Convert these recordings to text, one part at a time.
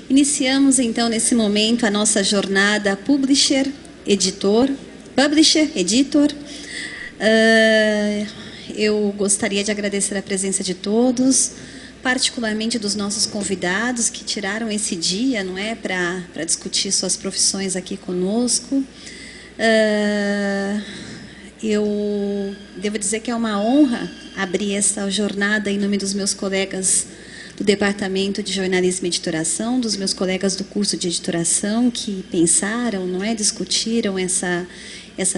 Iniciamos então nesse momento a nossa jornada Publisher, Editor. Eu gostaria de agradecer a presença de todos, particularmente dos nossos convidados que tiraram esse dia, não é, para discutir suas profissões aqui conosco. Eu devo dizer que é uma honra abrir essa jornada em nome dos meus colegas do Departamento de Jornalismo e Editoração, dos meus colegas do curso de editoração que pensaram, não é, discutiram essa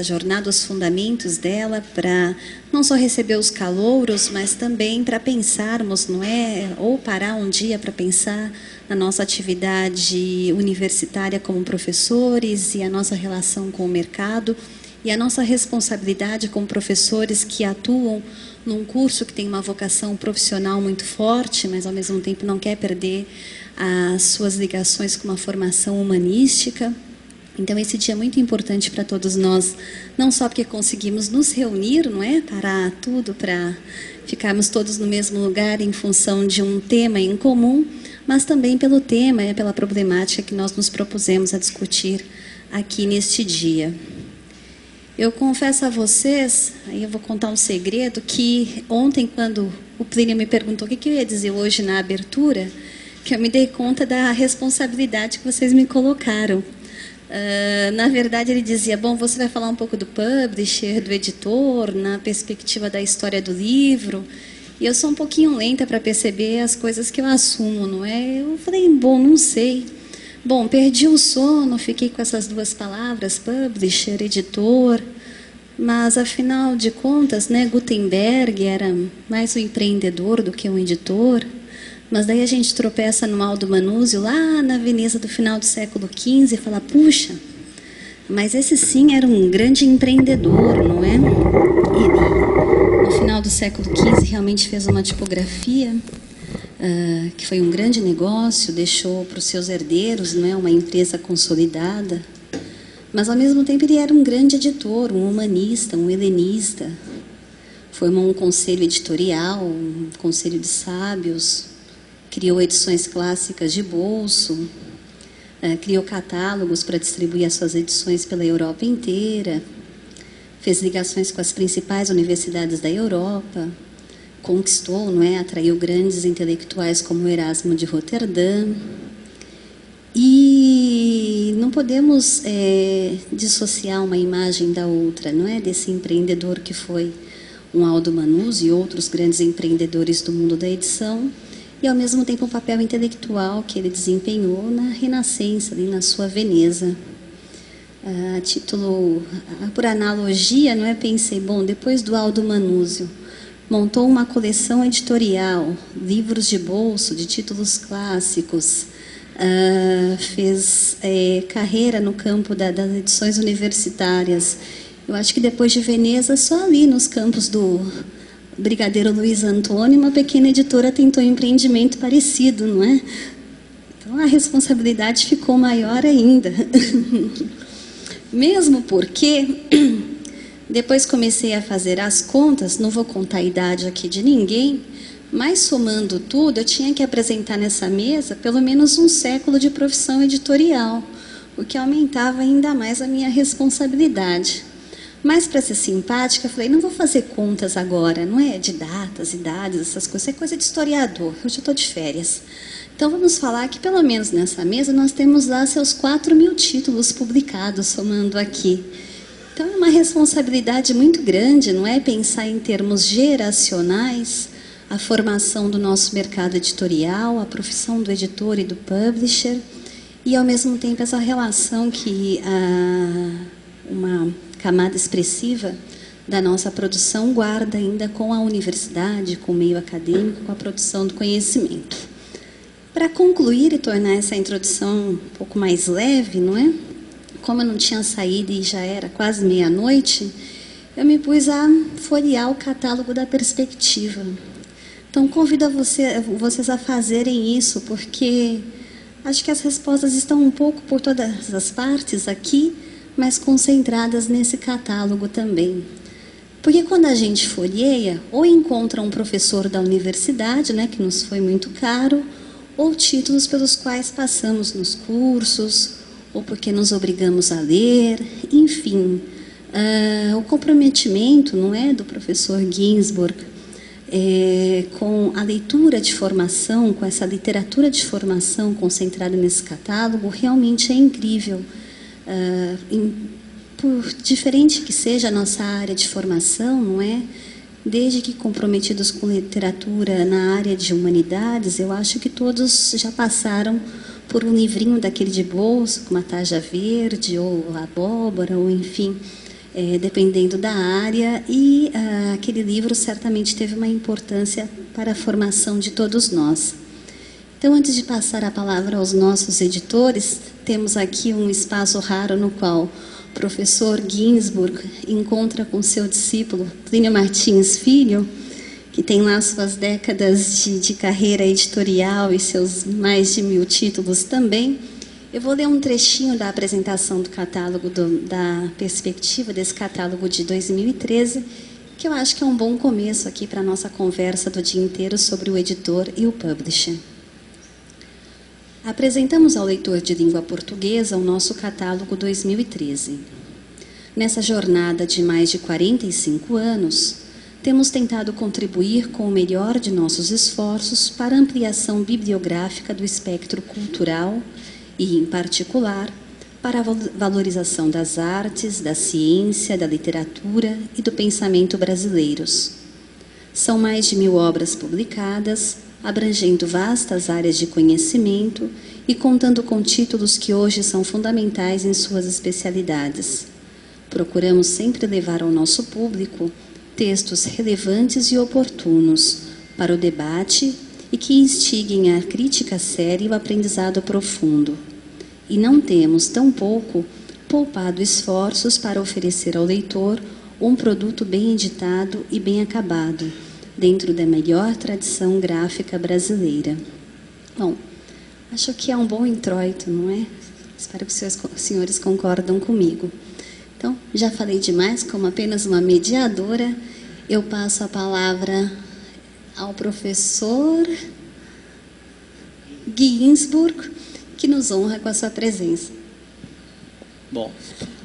jornada, os fundamentos dela, para não só receber os calouros, mas também para pensarmos, não é, ou parar um dia para pensar na nossa atividade universitária como professores e a nossa relação com o mercado e a nossa responsabilidade como professores que atuam num curso que tem uma vocação profissional muito forte, mas ao mesmo tempo não quer perder as suas ligações com uma formação humanística. Então esse dia é muito importante para todos nós, não só porque conseguimos nos reunir, não é, parar tudo para ficarmos todos no mesmo lugar em função de um tema em comum, mas também pelo tema, pela problemática que nós nos propusemos a discutir aqui neste dia. Eu confesso a vocês, aí eu vou contar um segredo, que ontem, quando o Plínio me perguntou o que eu ia dizer hoje na abertura, que eu me dei conta da responsabilidade que vocês me colocaram. Na verdade, ele dizia, bom, você vai falar um pouco do publisher, do editor, na perspectiva da história do livro, e eu sou um pouquinho lenta para perceber as coisas que eu assumo, não é? Eu falei, bom, não sei. Bom, perdi o sono, fiquei com essas duas palavras, publisher, editor, mas, afinal de contas, né, Gutenberg era mais um empreendedor do que um editor, mas daí a gente tropeça no Aldo Manuzio, lá na Veneza do final do século XV, e fala, puxa, mas esse sim era um grande empreendedor, não é? Ele, no final do século XV, realmente fez uma tipografia, que foi um grande negócio, deixou para os seus herdeiros, não é, uma empresa consolidada, mas ao mesmo tempo ele era um grande editor, um humanista, um helenista, formou um conselho editorial, um conselho de sábios, criou edições clássicas de bolso, criou catálogos para distribuir as suas edições pela Europa inteira, fez ligações com as principais universidades da Europa, conquistou, não é, atraiu grandes intelectuais como Erasmo de Roterdã. E não podemos dissociar uma imagem da outra, não é, desse empreendedor que foi um Aldo Manuzio e outros grandes empreendedores do mundo da edição, e ao mesmo tempo o papel intelectual que ele desempenhou na Renascença, ali na sua Veneza. Por analogia, não é, pensei, bom, depois do Aldo Manuzio, montou uma coleção editorial, livros de bolso, de títulos clássicos, fez carreira no campo das edições universitárias. Eu acho que depois de Veneza, só ali nos campos do Brigadeiro Luiz Antônio, uma pequena editora tentou um empreendimento parecido, não é? Então a responsabilidade ficou maior ainda. Mesmo porque depois comecei a fazer as contas, não vou contar a idade aqui de ninguém, mas somando tudo, eu tinha que apresentar nessa mesa pelo menos um século de profissão editorial, o que aumentava ainda mais a minha responsabilidade. Mas, para ser simpática, eu falei, não vou fazer contas agora, não é de datas, idades, essas coisas, é coisa de historiador, eu já estou de férias. Então, vamos falar que, pelo menos nessa mesa, nós temos lá seus 4.000 títulos publicados, somando aqui. Então, é uma responsabilidade muito grande, não é, pensar em termos geracionais a formação do nosso mercado editorial, a profissão do editor e do publisher, e, ao mesmo tempo, essa relação que uma camada expressiva da nossa produção guarda ainda com a universidade, com o meio acadêmico, com a produção do conhecimento. Para concluir e tornar essa introdução um pouco mais leve, não é? Como eu não tinha saído e já era quase meia-noite, eu me pus a folhear o catálogo da Perspectiva. Então, convido vocês a fazerem isso, porque acho que as respostas estão um pouco por todas as partes aqui, mas concentradas nesse catálogo também. Porque quando a gente folheia, ou encontra um professor da universidade, né, que nos foi muito caro, ou títulos pelos quais passamos nos cursos, ou porque nos obrigamos a ler, enfim. O comprometimento, não é, do professor Ginsburg com a leitura de formação, com essa literatura de formação concentrada nesse catálogo, realmente é incrível. Por diferente que seja a nossa área de formação, não é? Desde que comprometidos com literatura na área de humanidades, eu acho que todos já passaram por um livrinho daquele de bolso, com uma tarja verde, ou abóbora, ou enfim, dependendo da área, e aquele livro certamente teve uma importância para a formação de todos nós. Então, antes de passar a palavra aos nossos editores, temos aqui um espaço raro no qual o professor Ginsburg encontra com seu discípulo, Plínio Martins Filho, que tem lá suas décadas de carreira editorial e seus mais de 1000 títulos também. Eu vou ler um trechinho da apresentação do catálogo, da perspectiva desse catálogo de 2013, que eu acho que é um bom começo aqui para a nossa conversa do dia inteiro sobre o editor e o publisher. Apresentamos ao leitor de língua portuguesa o nosso catálogo 2013. Nessa jornada de mais de 45 anos, temos tentado contribuir com o melhor de nossos esforços para a ampliação bibliográfica do espectro cultural e, em particular, para a valorização das artes, da ciência, da literatura e do pensamento brasileiros. São mais de 1000 obras publicadas, abrangendo vastas áreas de conhecimento e contando com títulos que hoje são fundamentais em suas especialidades. Procuramos sempre levar ao nosso público textos relevantes e oportunos para o debate e que instiguem a crítica séria e o aprendizado profundo. E não temos, tampouco, poupado esforços para oferecer ao leitor um produto bem editado e bem acabado, dentro da melhor tradição gráfica brasileira. Bom, acho que é um bom introito, não é? Espero que os senhores concordam comigo. Então, já falei demais, como apenas uma mediadora, eu passo a palavra ao professor Ginsburg, que nos honra com a sua presença. Bom,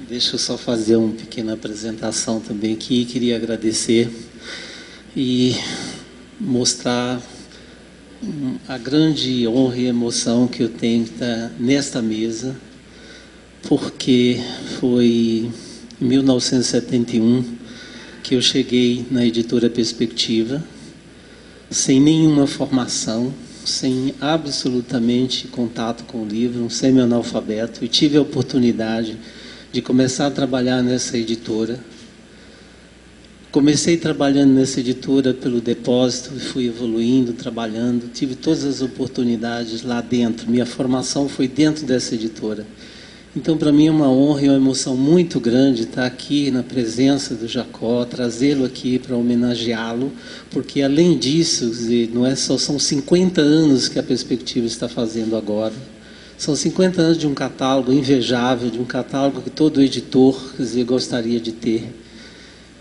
deixa eu só fazer uma pequena apresentação também aqui. Queria agradecer e mostrar a grande honra e emoção que eu tenho de estar nesta mesa, porque foi em 1971 que eu cheguei na editora Perspectiva, sem nenhuma formação, sem absolutamente contato com o livro, um semi-analfabeto, e tive a oportunidade de começar a trabalhar nessa editora. Comecei trabalhando nessa editora pelo depósito e fui evoluindo, trabalhando, tive todas as oportunidades lá dentro. Minha formação foi dentro dessa editora. Então, para mim é uma honra e uma emoção muito grande estar aqui na presença do Jacó, trazê-lo aqui para homenageá-lo, porque além disso, não é só, são 50 anos que a Perspectiva está fazendo agora. São 50 anos de um catálogo invejável, de um catálogo que todo editor, gostaria de ter.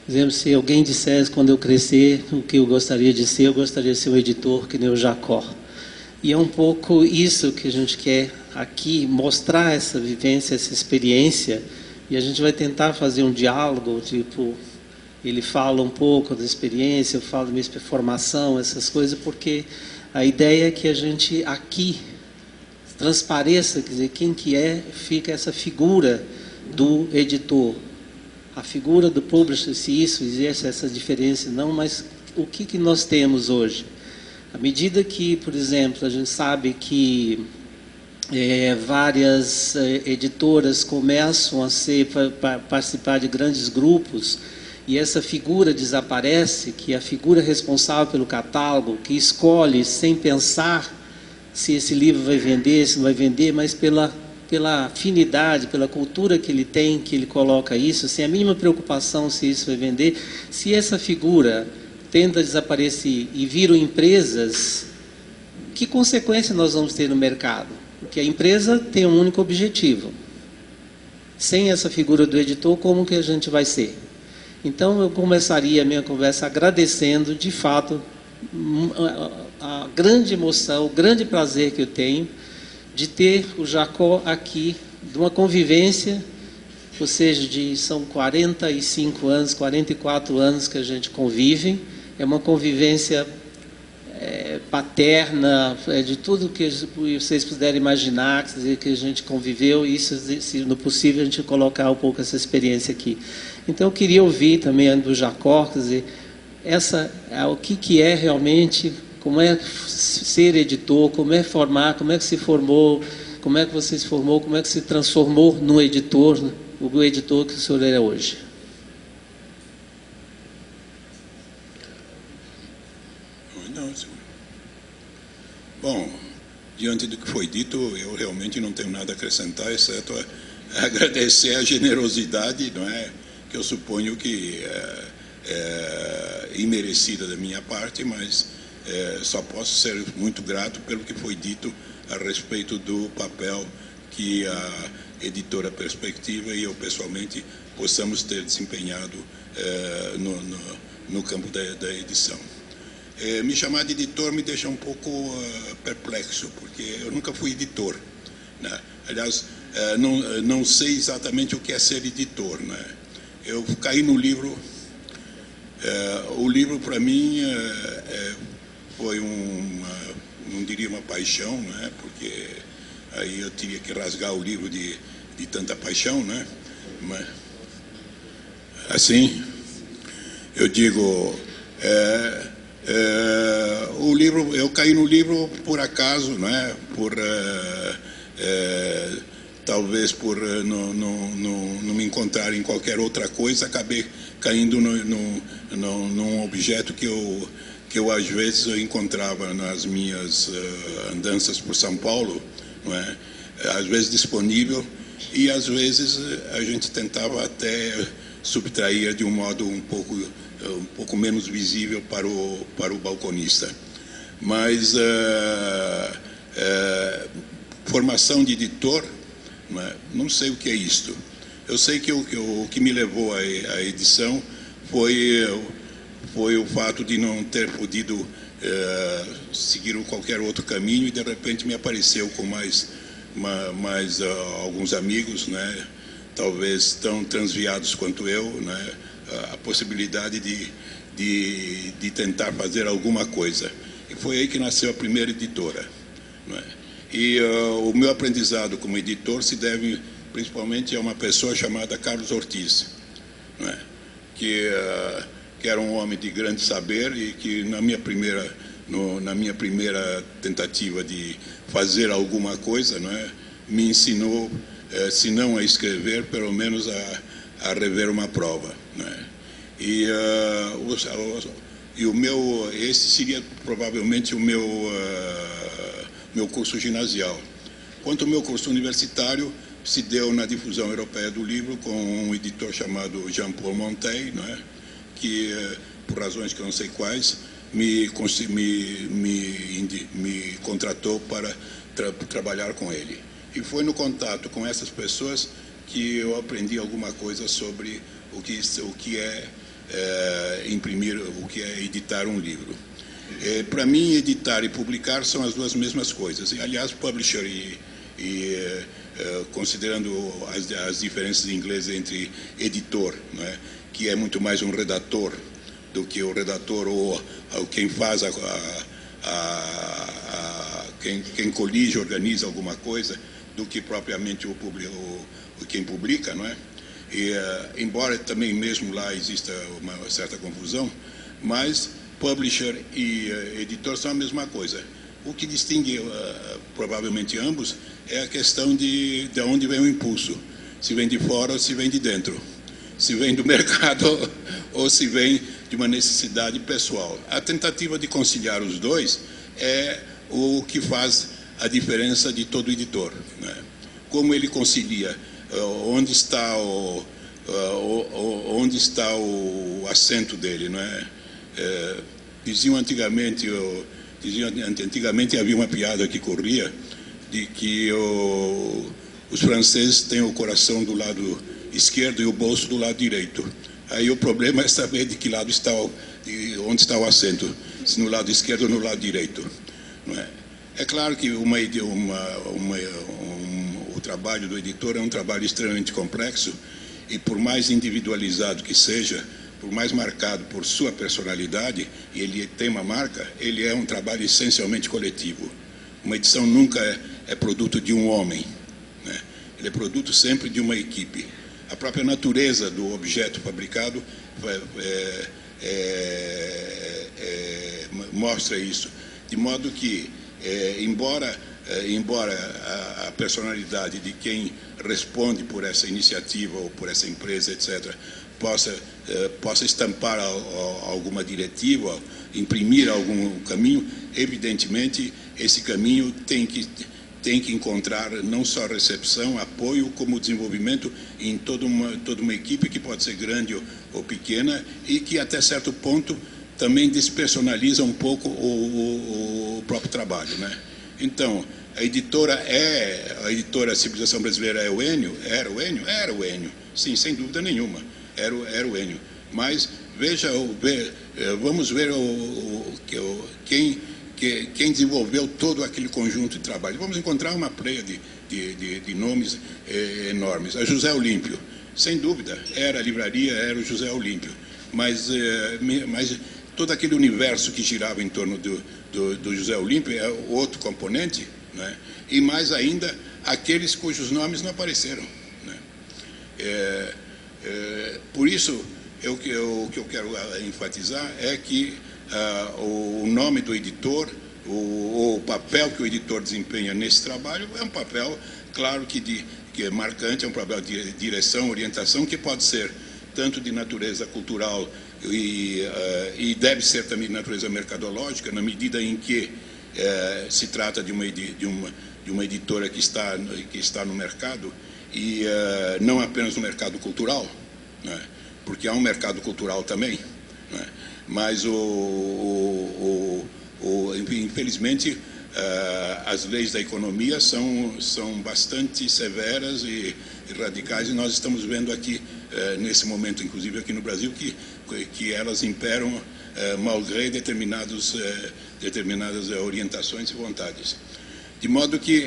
Por exemplo, se alguém dissesse, quando eu crescer, o que eu gostaria de ser um editor que nem o Jacó. E é um pouco isso que a gente quer aqui, mostrar essa vivência, essa experiência, e a gente vai tentar fazer um diálogo, tipo, ele fala um pouco da experiência, eu falo da minha formação, essas coisas, porque a ideia é que a gente aqui transpareça, quer dizer, quem que fica essa figura do editor, a figura do publisher, se isso existe, essa diferença não, mas o que nós temos hoje? À medida que, por exemplo, a gente sabe que várias editoras começam a participar de grandes grupos e essa figura desaparece, que é a figura responsável pelo catálogo, que escolhe sem pensar se esse livro vai vender, se não vai vender, mas pela afinidade, pela cultura que ele tem, que ele coloca isso, sem a mínima preocupação se isso vai vender. Se essa figura tenta desaparecer e viram empresas, que consequência nós vamos ter no mercado? Porque a empresa tem um único objetivo. Sem essa figura do editor, como que a gente vai ser? Então, eu começaria a minha conversa agradecendo, de fato, a grande emoção, o grande prazer que eu tenho de ter o Jacó aqui, de uma convivência, ou seja, são 45 anos, 44 anos que a gente convive, é uma convivência paterna, de tudo que vocês puderem imaginar, quer dizer, que a gente conviveu, e isso, se no possível, a gente colocar um pouco essa experiência aqui. Então, eu queria ouvir também do Jacó, quer dizer, o que é realmente, como é ser editor, como é formar, como é que se formou, como é que você se formou, como é que se transformou no editor, o editor que o senhor é hoje. Bom, diante do que foi dito, eu realmente não tenho nada a acrescentar, exceto agradecer a generosidade, não é, que eu suponho que é imerecida da minha parte, mas só posso ser muito grato pelo que foi dito a respeito do papel que a editora Perspectiva e eu pessoalmente possamos ter desempenhado no campo da edição. Me chamar de editor me deixa um pouco perplexo, porque eu nunca fui editor, né? Aliás, não sei exatamente o que é ser editor, né? Eu caí no livro. O livro, para mim, foi não diria uma paixão, né? Porque aí eu teria que rasgar o livro de tanta paixão, né? Mas, assim, eu digo... o livro, eu caí no livro por acaso, né? Talvez por não me encontrar em qualquer outra coisa, acabei caindo num objeto que eu às vezes eu encontrava nas minhas andanças por São Paulo, não é? Às vezes disponível, e às vezes a gente tentava até subtrair de um modo um pouco menos visível para o balconista. Mas formação de editor, não sei o que é isto. Eu sei que o que me levou à edição foi o fato de não ter podido seguir qualquer outro caminho, e de repente me apareceu com mais alguns amigos, né, talvez tão transviados quanto eu, né, a possibilidade de tentar fazer alguma coisa. E foi aí que nasceu a primeira editora, né? E o meu aprendizado como editor se deve principalmente a uma pessoa chamada Carlos Ortiz, né? Que era um homem de grande saber e que na minha primeira tentativa de fazer alguma coisa, né, me ensinou, se não a escrever, pelo menos a rever uma prova, né? E esse seria provavelmente o meu curso ginasial. Quanto ao meu curso universitário, se deu na difusão europeia do livro com um editor chamado Jean-Paul Montey, né, que, por razões que eu não sei quais, me contratou para trabalhar com ele. E foi no contato com essas pessoas que eu aprendi alguma coisa sobre o que é imprimir, o que é editar um livro. Para mim, editar e publicar são as duas mesmas coisas. E, aliás, publisher considerando as diferenças em inglês entre editor, né, que é muito mais um redator do que o redator ou quem faz quem colige, organiza alguma coisa, do que propriamente quem publica, não é? E, embora também mesmo lá exista uma certa confusão, mas publisher e editor são a mesma coisa. O que distingue provavelmente ambos é a questão de onde vem o impulso, se vem de fora ou se vem de dentro, se vem do mercado ou se vem de uma necessidade pessoal. A tentativa de conciliar os dois é o que faz a diferença de todo editor, né? Como ele concilia, onde está o acento dele, não é? Antigamente havia uma piada que corria de que os franceses têm o coração do lado esquerdo e o bolso do lado direito. Aí o problema é saber de que lado está, onde está o acento. se no lado esquerdo ou no lado direito. Não é? É claro que o trabalho do editor é um trabalho extremamente complexo e, por mais individualizado que seja, por mais marcado por sua personalidade, e ele tem uma marca, ele é um trabalho essencialmente coletivo. Uma edição nunca é produto de um homem, né? Ele é produto sempre de uma equipe. A própria natureza do objeto fabricado mostra isso, de modo que, embora a personalidade de quem responde por essa iniciativa ou por essa empresa, etc., possa estampar alguma diretiva, imprimir algum caminho, evidentemente esse caminho tem que encontrar não só recepção, apoio, como desenvolvimento em toda uma equipe que pode ser grande ou pequena e que até certo ponto também despersonaliza um pouco o próprio trabalho, né? Então, a editora Civilização Brasileira era o Enio? Era o Enio, sim, sem dúvida nenhuma, era o Enio. Mas vamos ver quem desenvolveu todo aquele conjunto de trabalho. Vamos encontrar uma pleia de nomes enormes. A José Olímpio, sem dúvida, era a livraria, era o José Olímpio, mas todo aquele universo que girava em torno do José Olímpio é outro componente, né? E mais ainda, aqueles cujos nomes não apareceram, né? Por isso, o que eu quero enfatizar é que o nome do editor, o papel que o editor desempenha nesse trabalho é um papel, claro, que é marcante, é um papel de direção, orientação, que pode ser tanto de natureza cultural e deve ser também de natureza mercadológica, na medida em que se trata de uma editora que está no mercado, e não apenas no mercado cultural, né? Porque há um mercado cultural também, né? Mas infelizmente as leis da economia são bastante severas e radicais, e nós estamos vendo aqui nesse momento, inclusive aqui no Brasil, que elas imperam malgré determinadas orientações e vontades. De modo que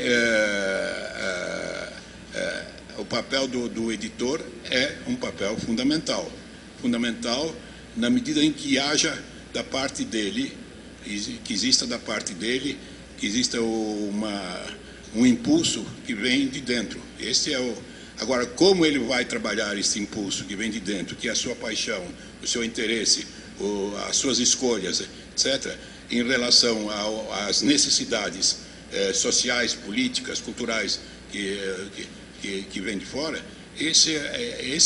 o papel do editor é um papel fundamental na medida em que haja da parte dele, que exista da parte dele, que exista um impulso que vem de dentro. Agora, como ele vai trabalhar esse impulso que vem de dentro, que é a sua paixão, o seu interesse, as suas escolhas, etc., em relação às necessidades sociais, políticas, culturais que vem de fora, esse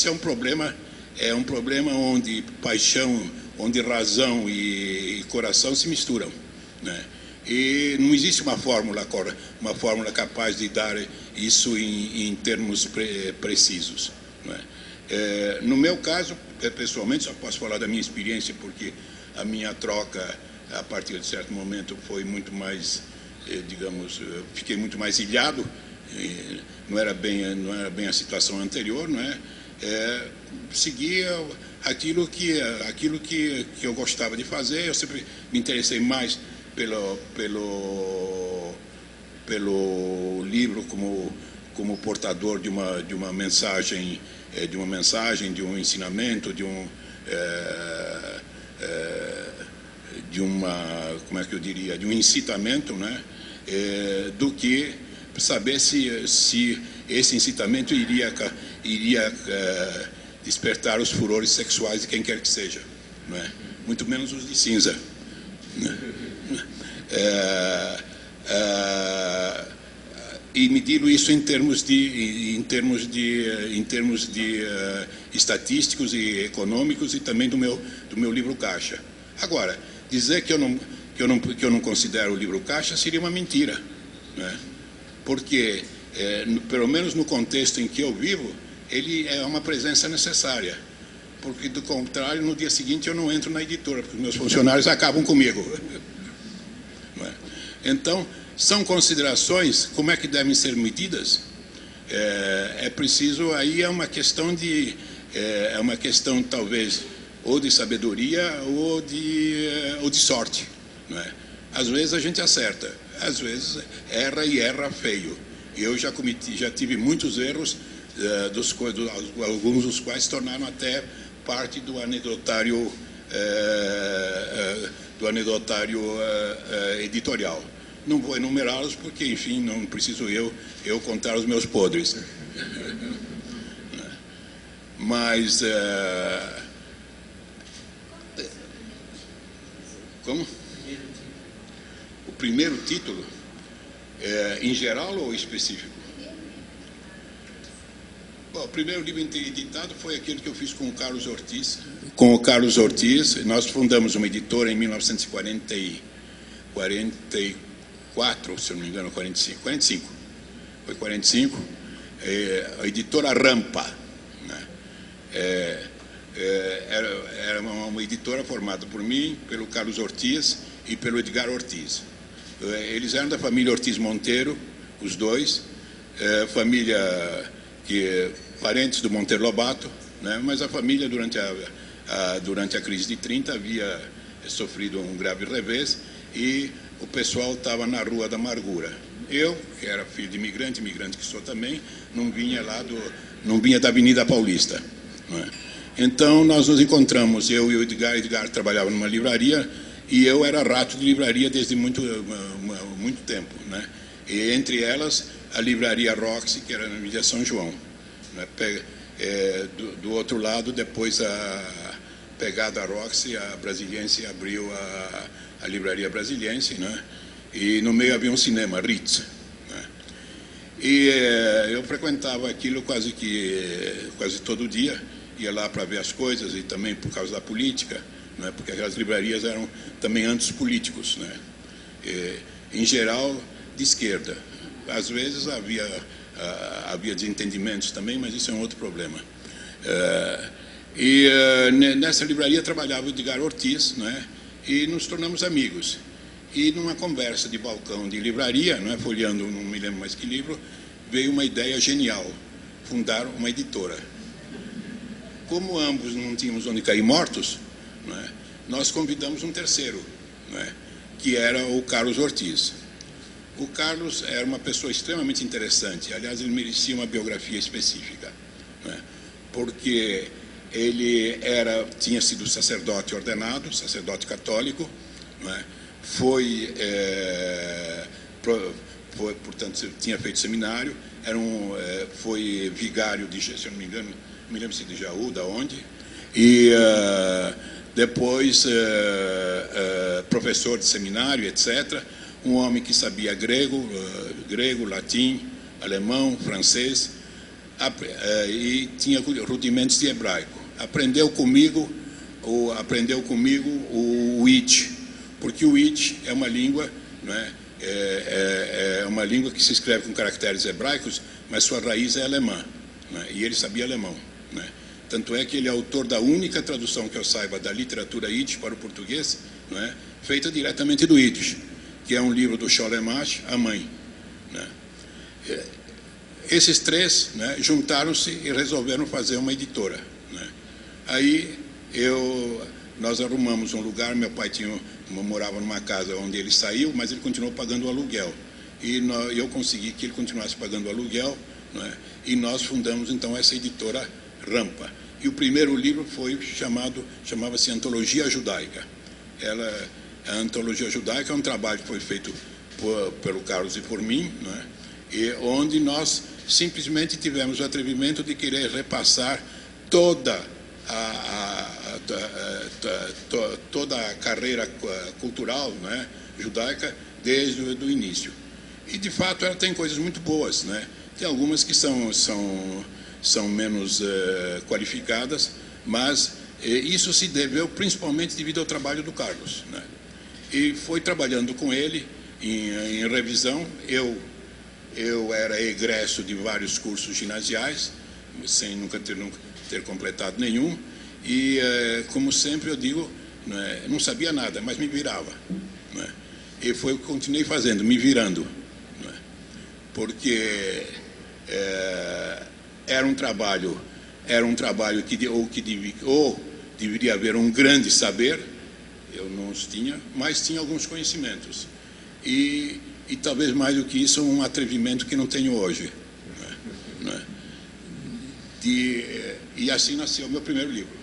é um problema onde paixão, onde razão e coração se misturam, né? E não existe uma fórmula capaz de dar isso em termos precisos, né? No meu caso, pessoalmente, só posso falar da minha experiência, porque a minha troca, a partir de certo momento, foi muito mais, digamos, fiquei muito mais ilhado. Não era bem a situação anterior, não é? Seguia aquilo que eu gostava de fazer. Eu sempre me interessei mais pelo livro como portador de uma mensagem, de um ensinamento, de um incitamento, né? Do que saber se esse incitamento iria despertar os furores sexuais de quem quer que seja, não é? Muito menos os de cinza, né? E medindo isso em termos estatísticos e econômicos, e também do meu livro caixa. Agora, dizer que eu não considero o livro caixa seria uma mentira, né? Porque, pelo menos no contexto em que eu vivo, ele é uma presença necessária. Porque, do contrário, no dia seguinte eu não entro na editora, porque os meus funcionários acabam comigo. Não é? Então, são considerações, como é que devem ser medidas? É preciso, aí é uma questão talvez, ou de sabedoria ou de sorte, não é? Às vezes a gente acerta, às vezes erra e erra feio. Eu já tive muitos erros, alguns dos quais se tornaram até parte do anedotário, editorial. Não vou enumerá-los porque, enfim, não preciso eu contar os meus podres. Mas como? O primeiro título, em geral ou específico? Bom, o primeiro livro editado foi aquele que eu fiz com o Carlos Ortiz. Com o Carlos Ortiz, nós fundamos uma editora em 1944, se eu não me engano, 45. Foi 45. A editora Rampa, né? Era uma editora formada por mim, pelo Carlos Ortiz e pelo Edgar Ortiz. Eles eram da família Ortiz Monteiro, os dois, família parentes do Monteiro Lobato, né? Mas a família, durante a crise de 30, havia sofrido um grave revés e o pessoal estava na Rua da Amargura. Eu, que era filho de imigrante que sou também, não vinha da Avenida Paulista, não é? Então nós nos encontramos, eu e o Edgar trabalhava numa livraria e eu era rato de livraria desde muito tempo, né? E entre elas a livraria Roxy, que era na Avenida São João, né? Do outro lado, depois pegada a Roxy, a Brasiliense abriu a livraria Brasiliense, né? E no meio havia um cinema, Ritz, né? E eu frequentava aquilo quase todo dia, ia lá para ver as coisas e também por causa da política, né? Porque aquelas livrarias eram também antipolíticos, né? Em geral, de esquerda. Às vezes havia desentendimentos também, mas isso é um outro problema. Nessa livraria trabalhava o Edgar Ortiz, né? E nos tornamos amigos. E numa conversa de balcão de livraria, né, folheando, não me lembro mais que livro, veio uma ideia genial, fundar uma editora. Como ambos não tínhamos onde cair mortos, né, nós convidamos um terceiro, né, que era o Carlos Ortiz. O Carlos era uma pessoa extremamente interessante, aliás, ele merecia uma biografia específica, né, porque ele tinha sido sacerdote ordenado, sacerdote católico, né, portanto, tinha feito seminário, foi vigário se eu não me engano, não me lembro se de Jaú, da onde, e depois professor de seminário, etc. Um homem que sabia grego, latim, alemão, francês, e tinha rudimentos de hebraico. Aprendeu comigo o Yiddish, porque o Yiddish é uma língua, né, é uma língua que se escreve com caracteres hebraicos, mas sua raiz é alemã, né, e ele sabia alemão, né. Tanto é que ele é autor da única tradução que eu saiba da literatura Yiddish para o português, né, feita diretamente do Yiddish, que é um livro do Scholemash, A Mãe, né. Esses três, né, juntaram-se e resolveram fazer uma editora, né. Aí nós arrumamos um lugar, meu pai morava numa casa onde ele saiu, mas ele continuou pagando o aluguel. E eu consegui que ele continuasse pagando o aluguel, né, e nós fundamos então essa editora Rampa. E o primeiro livro chamava-se Antologia Judaica. A Antologia Judaica é um trabalho que foi feito pelo Carlos e por mim, né, e onde nós simplesmente tivemos o atrevimento de querer repassar toda a carreira cultural, né, judaica desde o início. E, de fato, ela tem coisas muito boas, né? Tem algumas que são menos qualificadas, mas isso se deveu principalmente devido ao trabalho do Carlos, né? E foi trabalhando com ele em revisão. Eu era egresso de vários cursos ginasiais, sem nunca ter completado nenhum, e como sempre eu digo, né, não sabia nada, mas me virava, né, e foi o que continuei fazendo, me virando, né, porque era um trabalho que ou deveria haver um grande saber, Eu não os tinha, mas tinha alguns conhecimentos. E talvez mais do que isso, um atrevimento que não tenho hoje. Né? E assim nasceu o meu primeiro livro.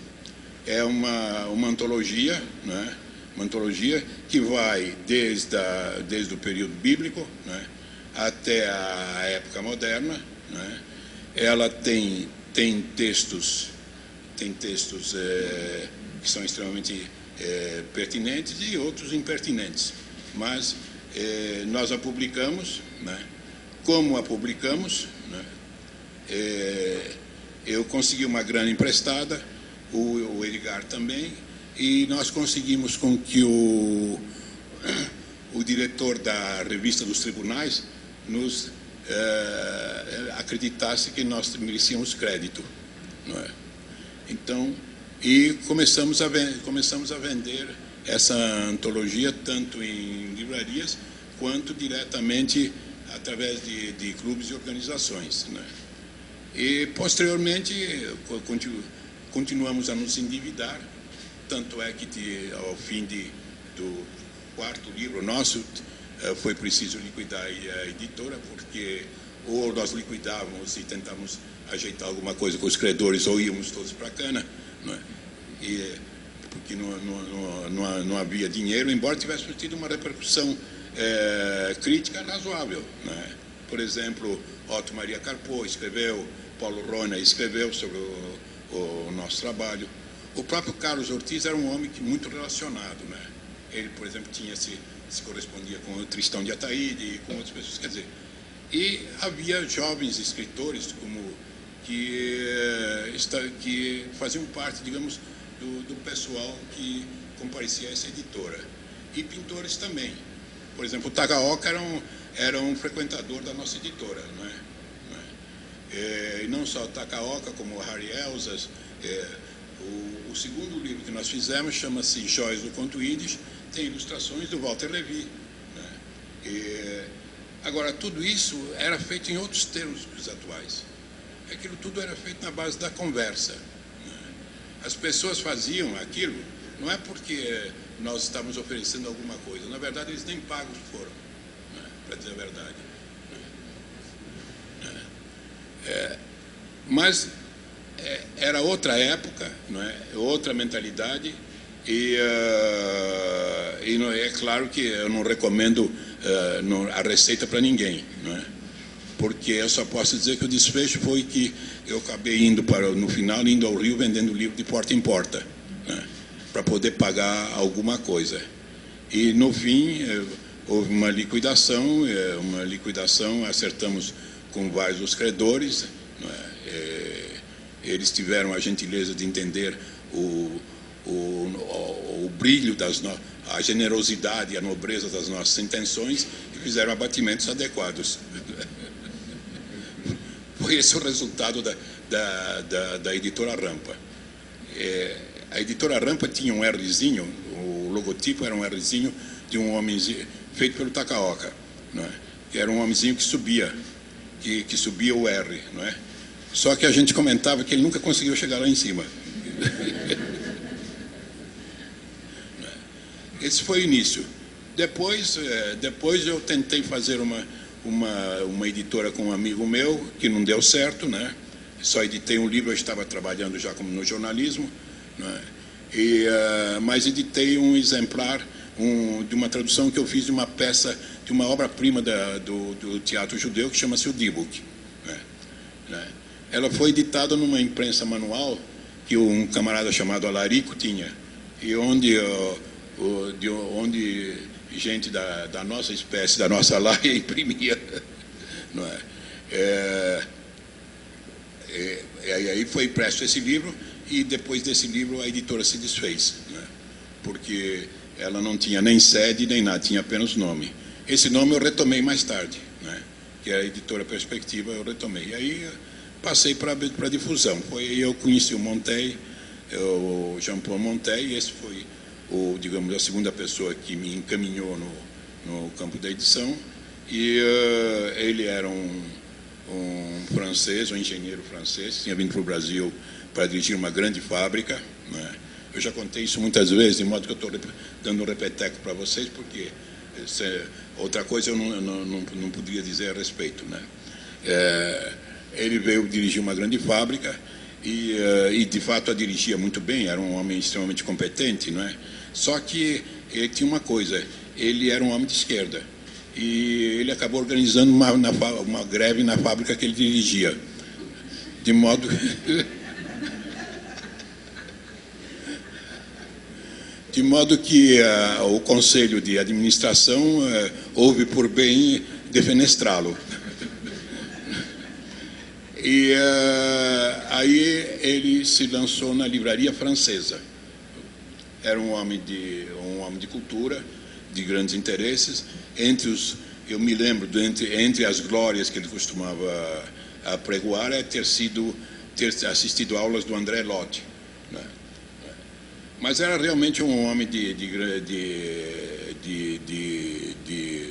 É uma antologia, né? Uma antologia que vai desde o período bíblico, né, até a época moderna, né? Ela tem textos que são extremamente pertinentes e outros impertinentes, mas nós a publicamos, né? Como a publicamos, né? Eu consegui uma grana emprestada, o Edgar também, e nós conseguimos com que o diretor da revista dos tribunais nos acreditasse que nós merecíamos crédito, não é? Então, e começamos a vender essa antologia tanto em livrarias quanto diretamente através de clubes e organizações, né? E posteriormente continuamos a nos endividar, tanto é que ao fim do quarto livro nosso foi preciso liquidar a editora, porque ou nós liquidávamos e tentávamos ajeitar alguma coisa com os credores, ou íamos todos para a cana, não é? Porque não havia dinheiro, embora tivéssemos tido uma repercussão crítica razoável, né? Por exemplo, Otto Maria Carpo escreveu, Paulo Rona escreveu sobre o nosso trabalho. O próprio Carlos Ortiz era um homem muito relacionado, né? Ele, por exemplo, se correspondia com o Tristão de Ataíde e com outras pessoas, quer dizer, e havia jovens escritores que faziam parte, digamos, do pessoal que comparecia a essa editora, e pintores também. Por exemplo, o Tagaoka era um frequentador da nossa editora, não é? E não só o Tagaoka, como o Harry Elzas. O segundo livro que nós fizemos chama-se Joias do Conto Yiddish, tem ilustrações do Walter Levy, né? Agora, tudo isso era feito em outros termos que os atuais. Aquilo tudo era feito na base da conversa, né? As pessoas faziam aquilo, não é porque nós estávamos oferecendo alguma coisa, na verdade eles nem pagos foram, né? Para dizer a verdade. Mas era outra época, não é? Outra mentalidade, e é claro que eu não recomendo a receita para ninguém, não é? Porque eu só posso dizer que o desfecho foi que eu acabei no final indo ao Rio vendendo livro de porta em porta, né? Para poder pagar alguma coisa. E no fim houve uma liquidação, acertamos com vários dos credores, não é? Eles tiveram a gentileza de entender o brilho a generosidade e a nobreza das nossas intenções e fizeram abatimentos adequados. Foi esse o resultado da editora Rampa. A editora Rampa tinha um Rzinho, o logotipo era um Rzinho de um homenzinho feito pelo Tagaoka, não é? Que era um homenzinho que subia o R, não é? Só que a gente comentava que ele nunca conseguiu chegar lá em cima. Esse foi o início. Depois eu tentei fazer uma editora com um amigo meu, que não deu certo, né? Só editei um livro, eu estava trabalhando já como no jornalismo, né? Mas editei um exemplar de uma tradução que eu fiz de uma peça, de uma obra-prima do teatro judeu, que chama-se o Dibuk, né? Ela foi editada numa imprensa manual que um camarada chamado Alarico tinha, e onde gente da nossa espécie, da nossa laia, imprimia, não é? E aí foi impresso esse livro, e depois desse livro a editora se desfez, né? Porque ela não tinha nem sede nem nada, tinha apenas nome. Esse nome eu retomei mais tarde, né? Que é a editora Perspectiva, eu retomei. E aí passei para a difusão. Foi aí eu conheci o Montey, o Jean-Paul Montey, e esse foi digamos, a segunda pessoa que me encaminhou no campo da edição, e ele era um francês, um engenheiro francês, que tinha vindo para o Brasil para dirigir uma grande fábrica, né? Eu já contei isso muitas vezes, de modo que eu estou dando um repeteco para vocês, porque outra coisa eu não poderia dizer a respeito, né? Ele veio dirigir uma grande fábrica e de fato a dirigia muito bem, era um homem extremamente competente, não é? Só que ele tinha uma coisa, ele era um homem de esquerda e ele acabou organizando uma greve na fábrica que ele dirigia, de modo que o conselho de administração houve por bem defenestrá-lo. E aí ele se lançou na livraria francesa. Era um homem de cultura, de grandes interesses. Eu me lembro, entre as glórias que ele costumava apregoar, é ter assistido aulas do André Loti, né? Mas era realmente um homem de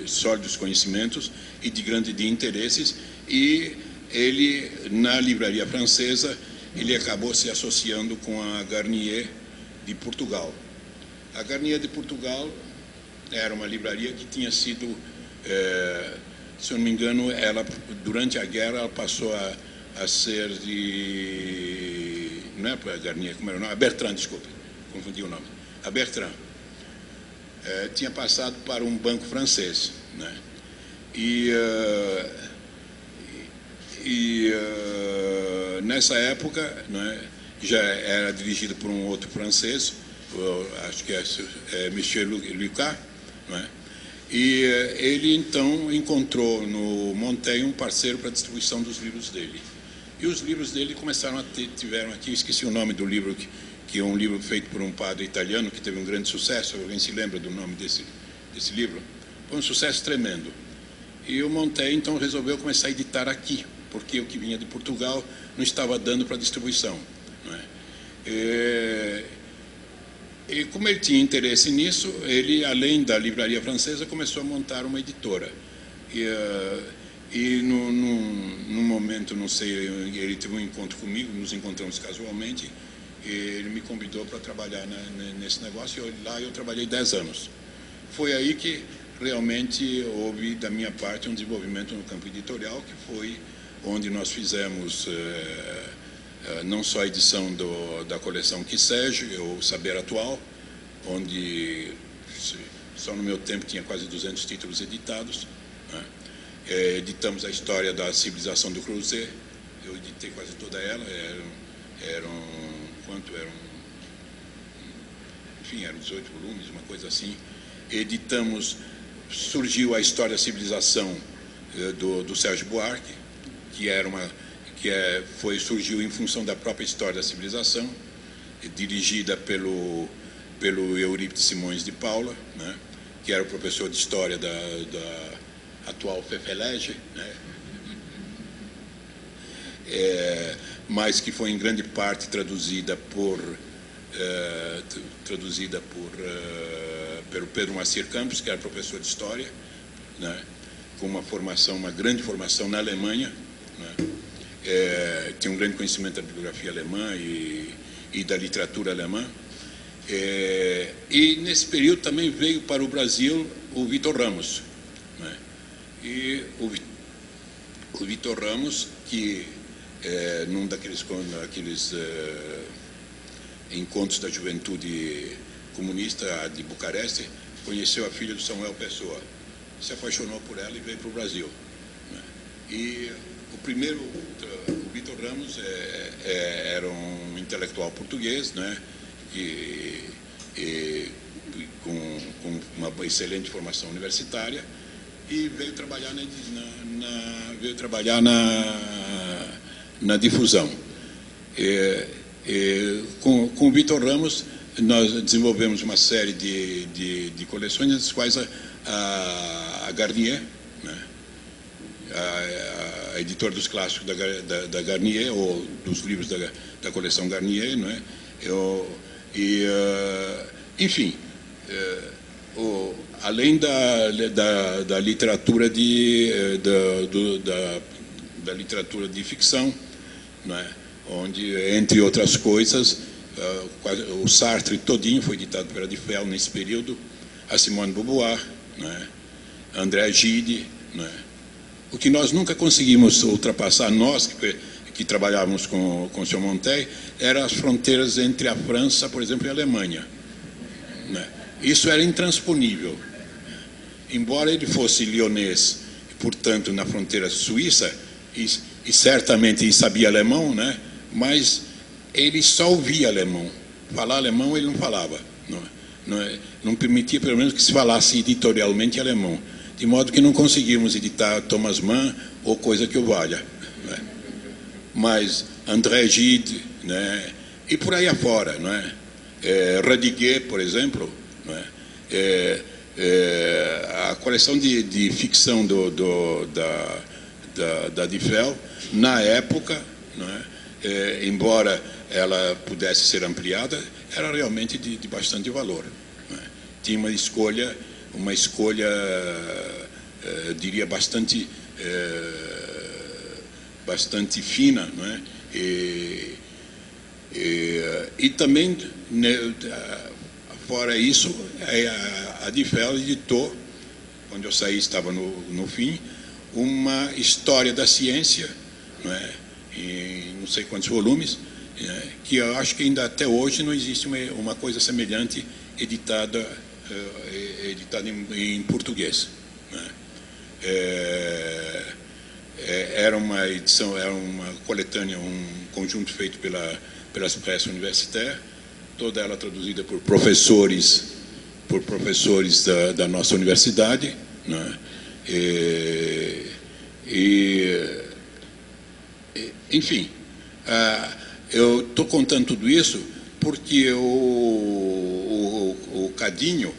sólidos conhecimentos e de interesses, e ele, na livraria francesa, ele acabou se associando com a Garnier de Portugal. A Garnier de Portugal era uma livraria que tinha sido, se eu não me engano, durante a guerra ela passou a ser de... Não é para a Garnier, como era o nome? A Bertrand, desculpe, confundi o nome. A Bertrand. Tinha passado para um banco francês, né? Nessa época, né, já era dirigido por um outro francês, acho que é Michel Lucas, né? E ele então encontrou no Montaigne um parceiro para a distribuição dos livros dele. E os livros dele começaram tiveram aqui, esqueci o nome do livro, que é um livro feito por um padre italiano que teve um grande sucesso. Alguém se lembra do nome desse livro? Foi um sucesso tremendo. E o Montaigne então resolveu começar a editar aqui, porque o que vinha de Portugal não estava dando para distribuição, não é? E como ele tinha interesse nisso, ele, além da livraria francesa, começou a montar uma editora. E num momento, não sei, ele teve um encontro comigo, nos encontramos casualmente, e ele me convidou para trabalhar nesse negócio, e lá eu trabalhei 10 anos. Foi aí que realmente houve, da minha parte, um desenvolvimento no campo editorial, que foi onde nós fizemos não só a edição da coleção Quissege, o Saber Atual, onde só no meu tempo tinha quase 200 títulos editados, né? Editamos a história da civilização do Creuset, eu editei quase toda ela, enfim, eram 18 volumes, uma coisa assim. Editamos, surgiu a história da civilização do Sérgio Buarque, surgiu em função da própria história da civilização, dirigida pelo Eurípides Simões de Paula, né, que era o professor de história da atual FEFELEGE, né, mas que foi em grande parte traduzida pelo Pedro Macir Campos, que era professor de história, né, com uma grande formação na Alemanha, né, tinha um grande conhecimento da bibliografia alemã e da literatura alemã. E nesse período também veio para o Brasil o Vitor Ramos, né? E o Vitor Ramos, que num daqueles encontros da juventude comunista de Bucareste, conheceu a filha do Samuel Pessoa, se apaixonou por ela e veio para o Brasil, né? E o Vitor Ramos era um intelectual português, né? Com uma excelente formação universitária, e veio trabalhar na difusão. Com o Vitor Ramos, nós desenvolvemos uma série de coleções, das quais a Garnier, né, a editora dos clássicos da Garnier, ou dos livros da coleção Garnier, não é? Enfim, além da literatura da literatura de ficção, não é? Onde, entre outras coisas, o Sartre todinho foi editado pela Difel nesse período, a Simone de Beauvoir, né? André Gide, né? O que nós nunca conseguimos ultrapassar, nós que trabalhávamos com o Sr. Montaigne, eram as fronteiras entre a França, por exemplo, e a Alemanha, né? Isso era intransponível. Embora ele fosse lionês, portanto, na fronteira suíça, e certamente sabia alemão, né? Mas ele só ouvia alemão. Falar alemão ele não falava. Não permitia, pelo menos, que se falasse editorialmente alemão. De modo que não conseguimos editar Thomas Mann ou coisa que o valha, né? Mas André Gide, né? E por aí afora, né? Radiguet, por exemplo, né? A coleção de ficção da Difel, na época, né? Embora ela pudesse ser ampliada, era realmente de bastante valor, né? Tinha uma escolha, diria, bastante fina, né? E também, né, fora isso, a Difel editou, quando eu saí estava no fim, uma história da ciência, né? Em não sei quantos volumes, que eu acho que ainda até hoje não existe uma coisa semelhante editada em português, né? Era uma edição, era uma coletânea, um conjunto feito pelas Presse Universitaire, toda ela traduzida por professores da nossa universidade, né? Enfim, eu estou contando tudo isso porque o cadinho,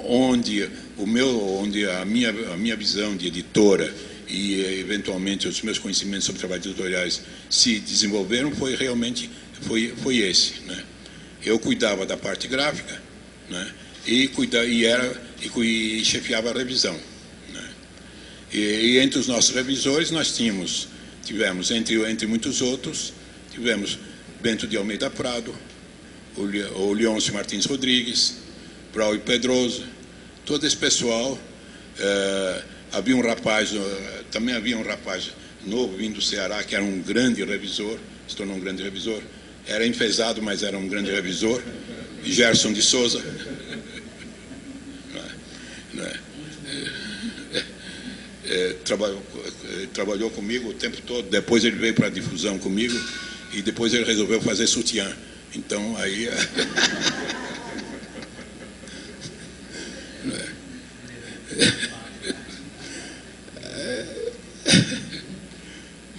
onde a minha visão de editora e eventualmente os meus conhecimentos sobre trabalhos editoriais se desenvolveram, foi realmente esse, né? Eu cuidava da parte gráfica, né? E chefiava a revisão, né? E entre os nossos revisores nós tivemos entre muitos outros, tivemos Bento de Almeida Prado, o Leôncio Martins Rodrigues, Braulio Pedroso, todo esse pessoal. Também havia um rapaz novo vindo do Ceará, que era um grande revisor, se tornou um grande revisor, era enfesado, mas era um grande revisor, Gerson de Souza. Trabalhou comigo o tempo todo, depois ele veio para a difusão comigo, e depois ele resolveu fazer sutiã. Então, aí...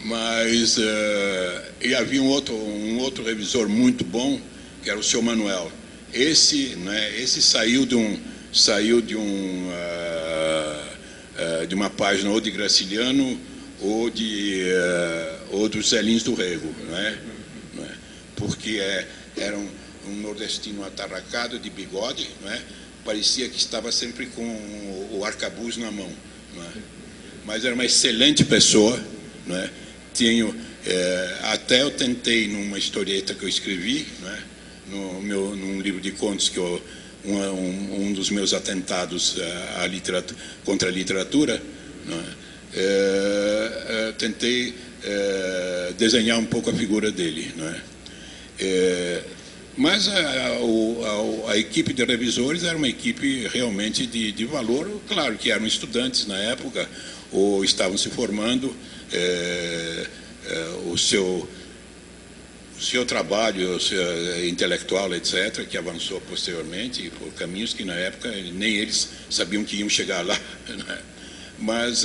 Mas e havia um outro revisor muito bom, que era o seu Manuel. Esse saiu de uma página ou de Graciliano ou dos Zelins do Rego, né? Porque era um nordestino atarracado de bigode, né? Parecia que estava sempre com o arcabuz na mão, né? Mas era uma excelente pessoa, né? Até eu tentei, numa historieta que eu escrevi, né? Num livro de contos, que um dos meus atentados contra a literatura, né? Tentei desenhar um pouco a figura dele, né? Mas a equipe de revisores era uma equipe realmente de valor. Claro que eram estudantes na época, ou estavam se formando. O seu trabalho intelectual, etc., que avançou posteriormente por caminhos que na época nem eles sabiam que iam chegar lá, né? Mas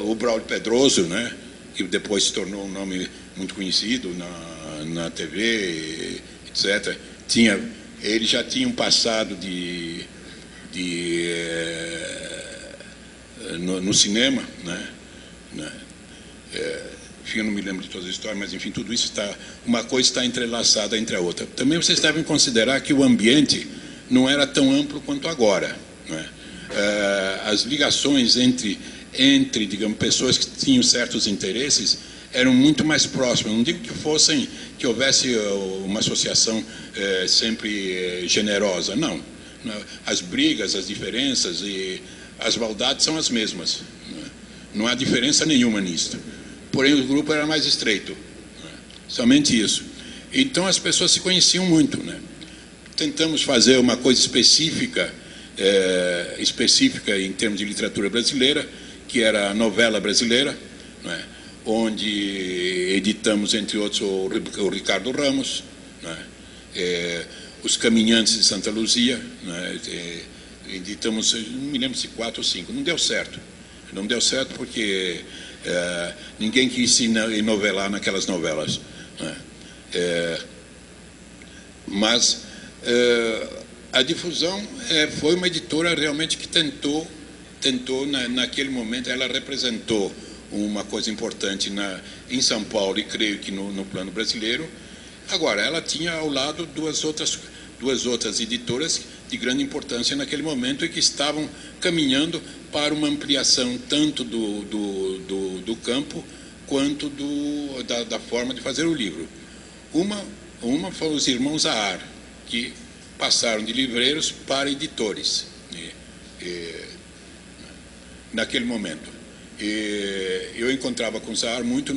o Braulio Pedroso, né, que depois se tornou um nome muito conhecido na TV, etc., ele já tinha um passado no cinema, né? Enfim, eu não me lembro de todas as histórias, mas enfim, tudo isso uma coisa está entrelaçada entre a outra. Também vocês devem considerar que o ambiente não era tão amplo quanto agora, né? As ligações entre, digamos, pessoas que tinham certos interesses eram muito mais próximas. Não digo que houvesse uma associação sempre generosa, não. As brigas, as diferenças e as maldades são as mesmas. Não há diferença nenhuma nisso. Porém, o grupo era mais estreito. Somente isso. Então, as pessoas se conheciam muito, né? Tentamos fazer uma coisa específica em termos de literatura brasileira, que era a novela brasileira, né? Onde editamos, entre outros, o Ricardo Ramos, né? Os Caminhantes de Santa Luzia, né? Editamos, não me lembro se 4 ou 5, não deu certo. Não deu certo porque ninguém quis se novelar naquelas novelas, né? Mas a Difusão foi uma editora realmente que tentou naquele momento, ela representou uma coisa importante em São Paulo e creio que no plano brasileiro. Agora, ela tinha ao lado duas outras editoras de grande importância naquele momento e que estavam caminhando para uma ampliação tanto do campo quanto da forma de fazer o livro. Uma foram os irmãos Zahar, que passaram de livreiros para editores naquele momento. Eu encontrava com o Zahar muito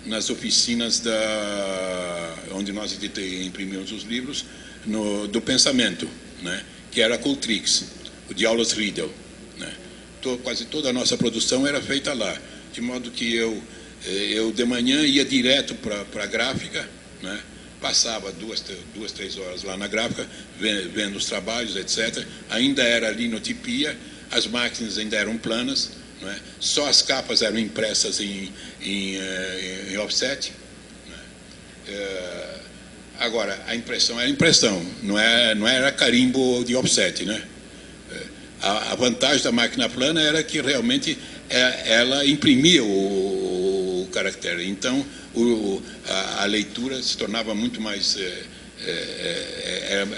nas oficinas onde nós imprimimos os livros do pensamento, né, que era a Cultrix, o de Aulas Riedel, né. Quase toda a nossa produção era feita lá, de modo que eu de manhã ia direto para a gráfica, né, passava 2, 3 horas lá na gráfica, vendo os trabalhos, etc. Ainda era linotipia, as máquinas ainda eram planas, né, só as capas eram impressas em offset, né. Agora, a impressão era impressão, não era carimbo de offset, né? A vantagem da máquina plana era que realmente ela imprimia o caractere. Então, a leitura se tornava muito mais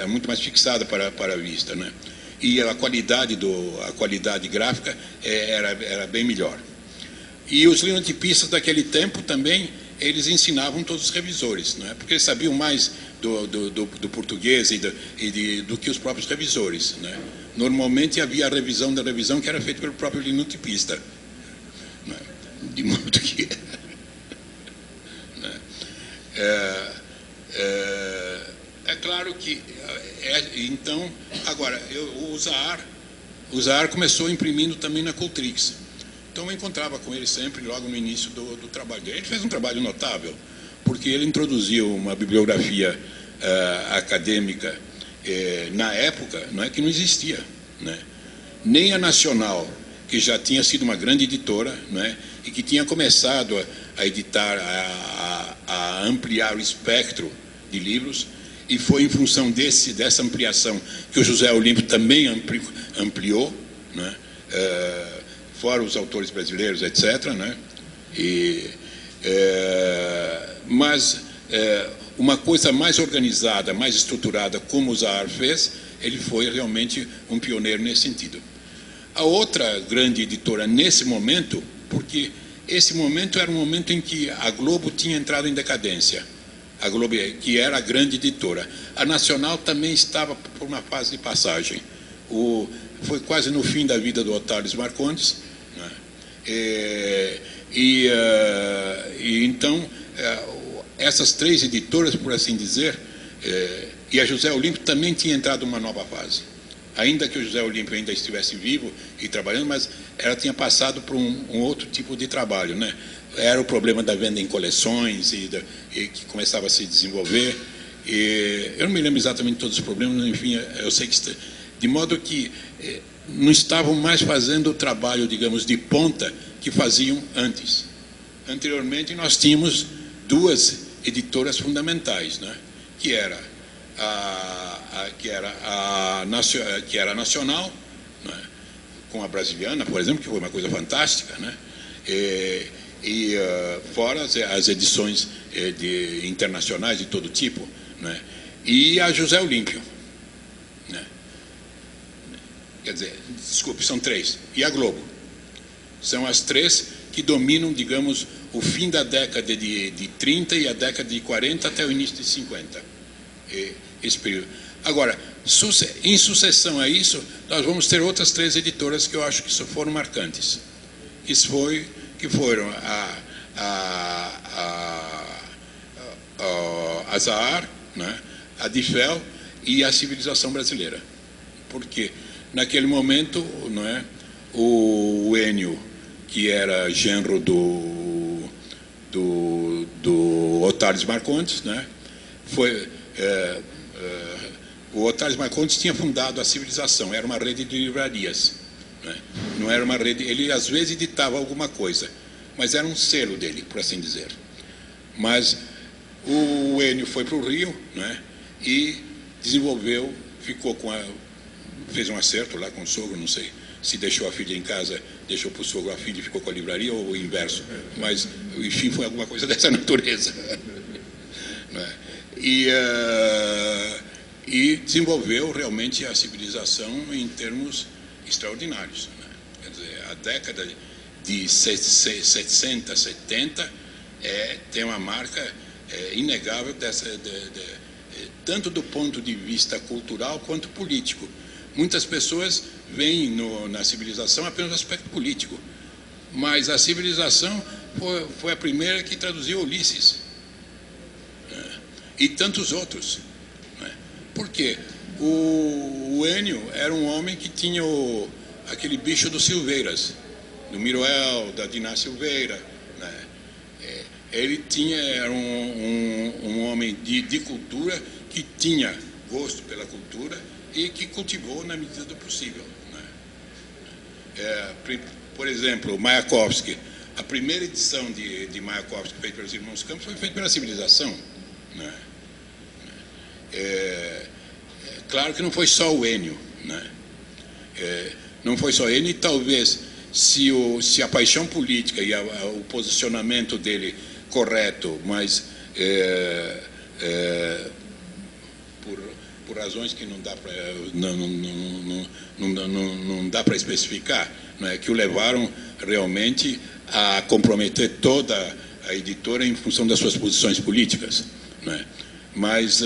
muito mais fixada para a vista, né? E a qualidade gráfica era bem melhor. E os linotipistas daquele tempo também, eles ensinavam todos os revisores, né? Porque eles sabiam mais do português do que os próprios revisores, né? Normalmente havia a revisão da revisão que era feita pelo próprio linotipista, né? De modo que né? É claro que então agora o Zahar começou imprimindo também na Cultrix. Então eu encontrava com ele sempre logo no início do trabalho dele. Ele fez um trabalho notável, porque ele introduziu uma bibliografia acadêmica na época, não é que não existia, né? Nem a Nacional, que já tinha sido uma grande editora, né, e que tinha começado a editar, a ampliar o espectro de livros, e foi em função dessa ampliação que o José Olímpio também ampliou, né? Fora os autores brasileiros, etc., né? Mas uma coisa mais organizada, mais estruturada, como o Zahar fez, ele foi realmente um pioneiro nesse sentido. A outra grande editora nesse momento, porque esse momento era um momento em que a Globo tinha entrado em decadência, a Globo, que era a grande editora. A Nacional também estava por uma fase de passagem. Foi quase no fim da vida do Otávio Marcondes, né? Então, essas 3 editoras, por assim dizer, e a José Olímpio também tinha entrado numa nova fase. Ainda que o José Olímpio ainda estivesse vivo e trabalhando, mas ela tinha passado por um outro tipo de trabalho, né? Era o problema da venda em coleções e que começava a se desenvolver. Eu não me lembro exatamente de todos os problemas, enfim, eu sei que de modo que não estavam mais fazendo o trabalho, digamos, de ponta que faziam antes. Anteriormente nós tínhamos 2 editoras fundamentais, né? Que era a Nacional, né? Com a Brasiliana, por exemplo, que foi uma coisa fantástica, né? Fora as edições internacionais de todo tipo, né? E a José Olímpio, né? Quer dizer, desculpe, são 3. E a Globo. São as 3 que dominam, digamos, o fim da década de 30 e a década de 40 até o início de 50. Esse período. Agora, em sucessão a isso, nós vamos ter outras 3 editoras que eu acho que foram marcantes. Que foram a Zahar, né, a Difel e a Civilização Brasileira. Porque, naquele momento, não é, o Enio, que era genro do Otales Marcondes, né, o Otales Marcondes tinha fundado a Civilização, era uma rede de livrarias, né? Não era uma rede, ele às vezes editava alguma coisa, mas era um selo dele, por assim dizer. Mas o Enio foi para o Rio, né? E desenvolveu, fez um acerto lá com o sogro, não sei se deixou a filha em casa, deixou para o sogro a filha e ficou com a livraria, ou o inverso, mas enfim foi alguma coisa dessa natureza. Né? E desenvolveu realmente a civilização em termos extraordinários. Né? Quer dizer, a década de 60, 70 tem uma marca inegável tanto do ponto de vista cultural quanto político. Muitas pessoas veem na civilização apenas o aspecto político, mas a civilização foi a primeira que traduziu Ulisses, né? E tantos outros. Por quê? O Enio era um homem que tinha aquele bicho dos Silveiras, do Miroel, da dinastia Silveira. Né? Ele era um homem de cultura, que tinha gosto pela cultura e que cultivou na medida do possível. Né? Por exemplo, Mayakovsky. A primeira edição de Mayakovsky feita pelos Irmãos Campos foi feita pela Civilização. Né? Claro que não foi só o Enio, né? Não foi só ele, e talvez se a paixão política e o posicionamento dele correto, mas por razões que não dá para especificar, né, que o levaram realmente a comprometer toda a editora em função das suas posições políticas, né? Mas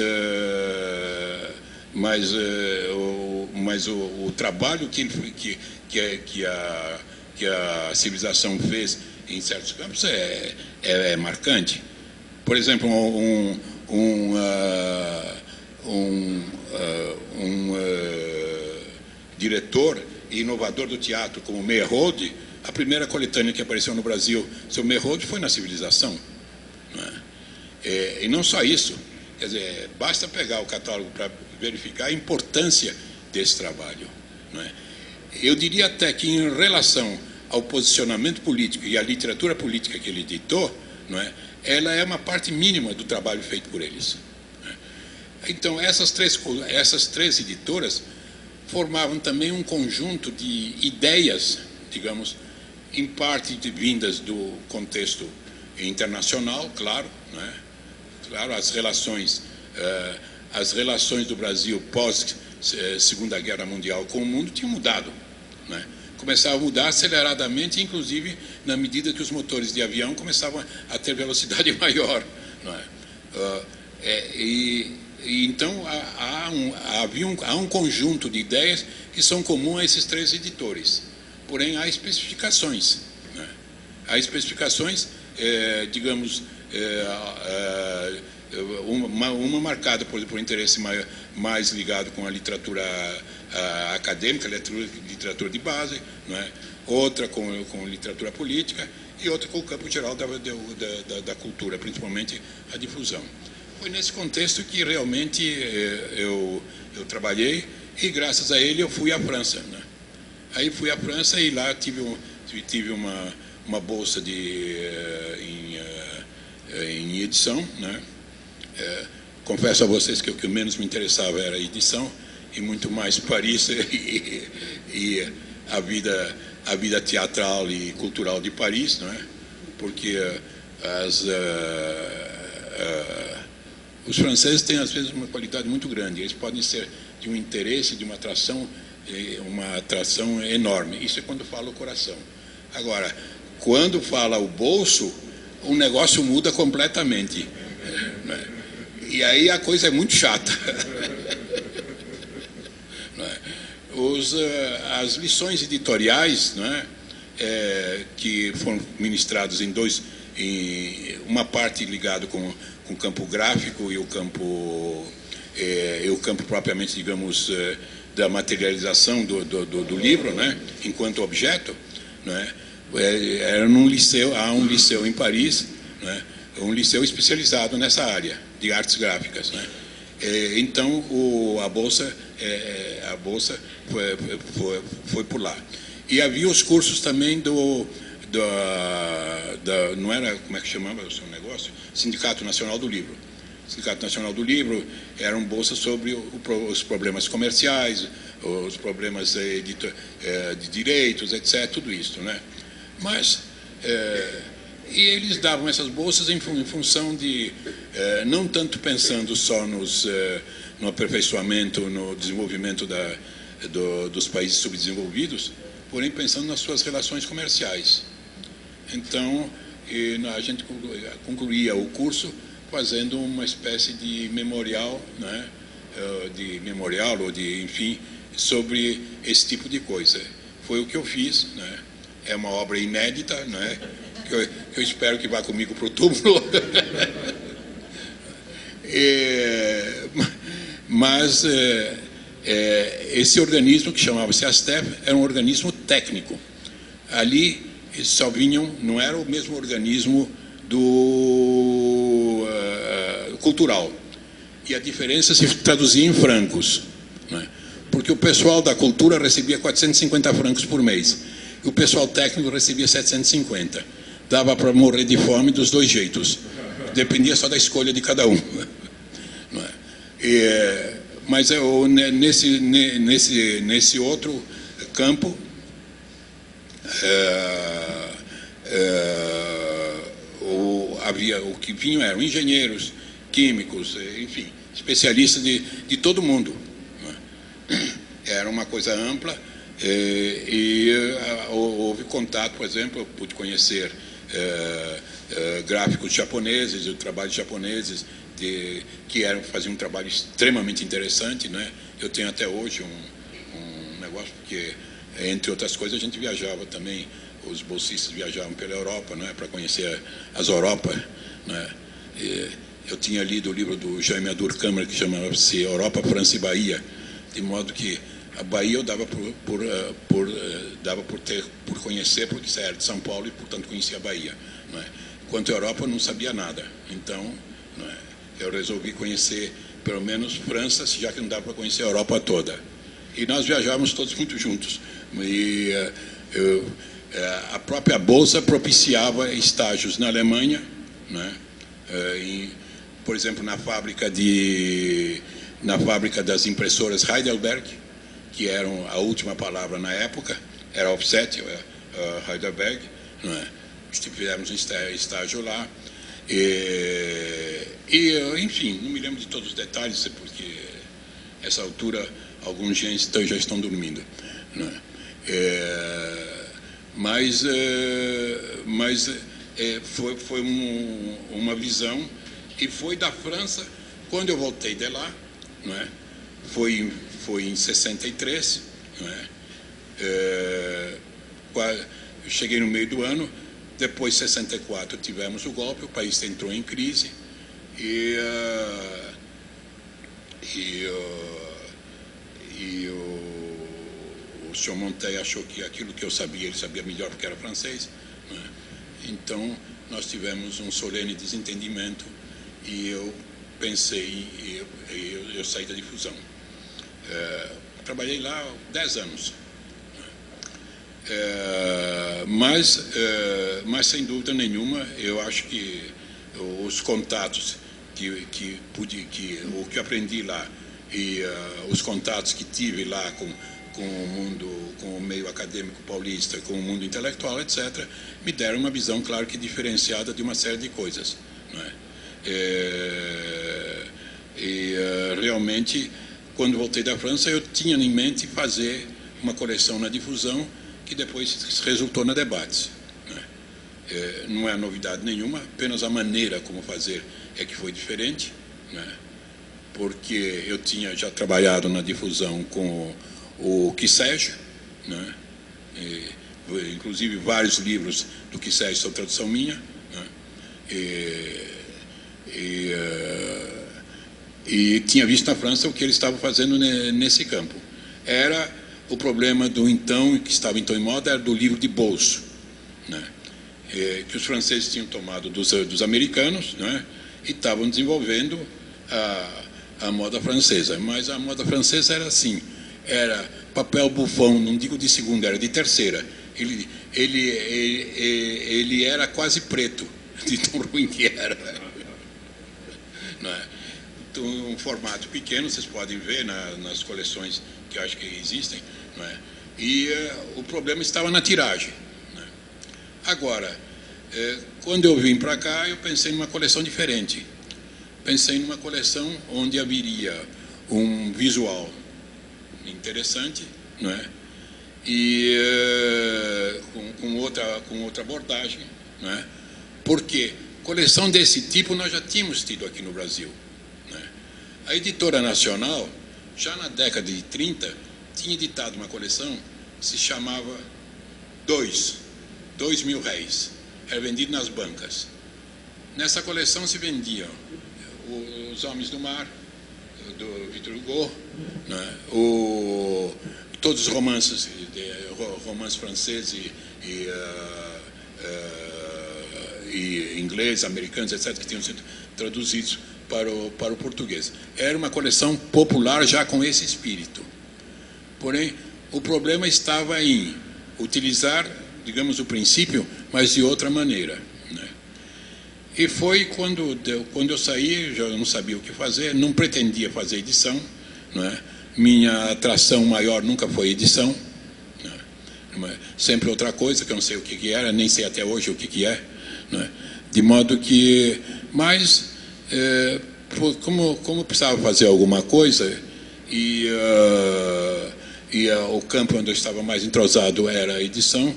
o trabalho que a civilização fez em certos campos é marcante. Por exemplo, um diretor e inovador do teatro como Meyerhold, a primeira coletânea que apareceu no Brasil sobre Meyerhold foi na Civilização. Não é? E não só isso. Quer dizer, basta pegar o catálogo para verificar a importância desse trabalho. Não é? Eu diria até que, em relação ao posicionamento político e à literatura política que ele editou, não é? Ela é uma parte mínima do trabalho feito por eles. Não é? Então, essas três editoras formavam também um conjunto de ideias, digamos, em parte vindas do contexto internacional, claro, não é? Claro, as relações do Brasil pós Segunda Guerra Mundial com o mundo tinham mudado, né? Começavam a mudar aceleradamente, inclusive na medida que os motores de avião começavam a ter velocidade maior, não é? Então há um conjunto de ideias que são comuns a esses três editores, porém há especificações, né? Há especificações, digamos, uma marcada por interesse mais ligado com a literatura acadêmica, literatura de base, não é? Outra com literatura política e outra com o campo geral da cultura, principalmente a difusão. Foi nesse contexto que realmente eu trabalhei, e graças a ele eu fui à França, né? Aí fui à França e lá tive uma bolsa em edição, né? Confesso a vocês que o que menos me interessava era a edição, e muito mais Paris e a vida teatral e cultural de Paris, não é? Porque os franceses têm às vezes uma qualidade muito grande, eles podem ser de um interesse, de uma atração enorme. Isso é quando fala o coração. Agora, quando fala o bolso, o negócio muda completamente. E aí a coisa é muito chata. As lições editoriais, que foram ministradas em uma parte ligada com o campo gráfico e o campo propriamente, digamos, da materialização do livro, enquanto objeto, era há um liceu em Paris, um liceu especializado nessa área de artes gráficas, então a bolsa foi por lá. E havia os cursos também não era, como é que chamava o seu negócio? Sindicato Nacional do Livro. O Sindicato Nacional do Livro eram bolsas sobre os problemas comerciais, os problemas de direitos, etc., tudo isso, Mas e eles davam essas bolsas em função de não tanto pensando só no aperfeiçoamento, no desenvolvimento dos países subdesenvolvidos, porém pensando nas suas relações comerciais. Então, a gente concluía o curso fazendo uma espécie de memorial, enfim, sobre esse tipo de coisa. Foi o que eu fiz, É uma obra inédita, que eu espero que vá comigo para o túmulo. Mas esse organismo, que chamava-se ASTEF, era um organismo técnico. Ali só vinham, não era o mesmo organismo cultural. E a diferença se traduzia em francos, porque o pessoal da cultura recebia 450 francos por mês, e o pessoal técnico recebia 750. Dava para morrer de fome dos dois jeitos, dependia só da escolha de cada um. Mas nesse outro campo, o que vinham eram engenheiros, químicos, enfim, especialistas de todo mundo. Era uma coisa ampla, e houve contato, por exemplo, eu pude conhecer gráficos japoneses, trabalhos japoneses que faziam um trabalho extremamente interessante, Eu tenho até hoje um negócio, porque, entre outras coisas, a gente viajava também, os bolsistas viajavam pela Europa, para conhecer as Europas, eu tinha lido o livro do Jaime Durkheim, que chamava-se Europa, França e Bahia, de modo que a Bahia eu dava por conhecer, porque era de São Paulo e, portanto, conhecia a Bahia. Quanto à Europa, eu não sabia nada. Então, eu resolvi conhecer, pelo menos, França, já que não dava para conhecer a Europa toda. E nós viajávamos todos muito juntos. E a própria Bolsa propiciava estágios na Alemanha, por exemplo, na fábrica das impressoras Heidelberg, que eram a última palavra na época, era offset, Heidelberg, fizemos um estágio lá, enfim, não me lembro de todos os detalhes, porque essa altura alguns gente já estão dormindo, mas foi uma visão, e foi da França, quando eu voltei de lá, foi em 63, eu cheguei no meio do ano. Depois, em 64, tivemos o golpe, o país entrou em crise, e o senhor Montey achou que aquilo que eu sabia, ele sabia melhor porque era francês, Então, nós tivemos um solene desentendimento, e eu pensei, eu saí da difusão. Trabalhei lá 10 anos. Mas sem dúvida nenhuma, eu acho que os contatos que eu aprendi lá, e os contatos que tive lá com o mundo, com o meio acadêmico paulista, com o mundo intelectual, etc., me deram uma visão, claro que diferenciada de uma série de coisas. Realmente, quando voltei da França, eu tinha em mente fazer uma coleção na difusão, que depois resultou na Debates. não é novidade nenhuma, apenas a maneira como fazer é que foi diferente, né? Porque eu tinha já trabalhado na difusão com o Quisege, né? Inclusive vários livros do Quisege são tradução minha, né? E tinha visto na França o que eles estavam fazendo nesse campo. Era o problema do então, que estava então em moda, era do livro de bolso, né? Que os franceses tinham tomado dos americanos, né? E estavam desenvolvendo a moda francesa. Mas a moda francesa era assim, era papel bufão, não digo de segunda, era de terceira. Ele era quase preto, de tão ruim que era. Não é? Então, um formato pequeno, vocês podem ver nas coleções que eu acho que existem, não é? E o problema estava na tiragem, né? Agora, quando eu vim para cá, eu pensei numa coleção diferente. Pensei numa coleção onde haveria um visual interessante, não é? E com outra abordagem, não é? Porque coleção desse tipo nós já tínhamos tido aqui no Brasil, né? A Editora Nacional, já na década de 30, tinha editado uma coleção que se chamava 2.000 réis. Era vendido nas bancas. Nessa coleção se vendiam Os Homens do Mar, do Victor Hugo, né? Todos os romances franceses e ingleses, americanos, etc., que tinham sido traduzidos para o português. Era uma coleção popular já com esse espírito. Porém, o problema estava em utilizar, digamos, o princípio, mas de outra maneira, né? E foi quando eu saí, já não sabia o que fazer, não pretendia fazer edição, não é? Minha atração maior nunca foi edição, né? Sempre outra coisa, que eu não sei o que era, nem sei até hoje o que é, né? De modo que, mas como precisava fazer alguma coisa e o campo onde eu estava mais entrosado era a edição,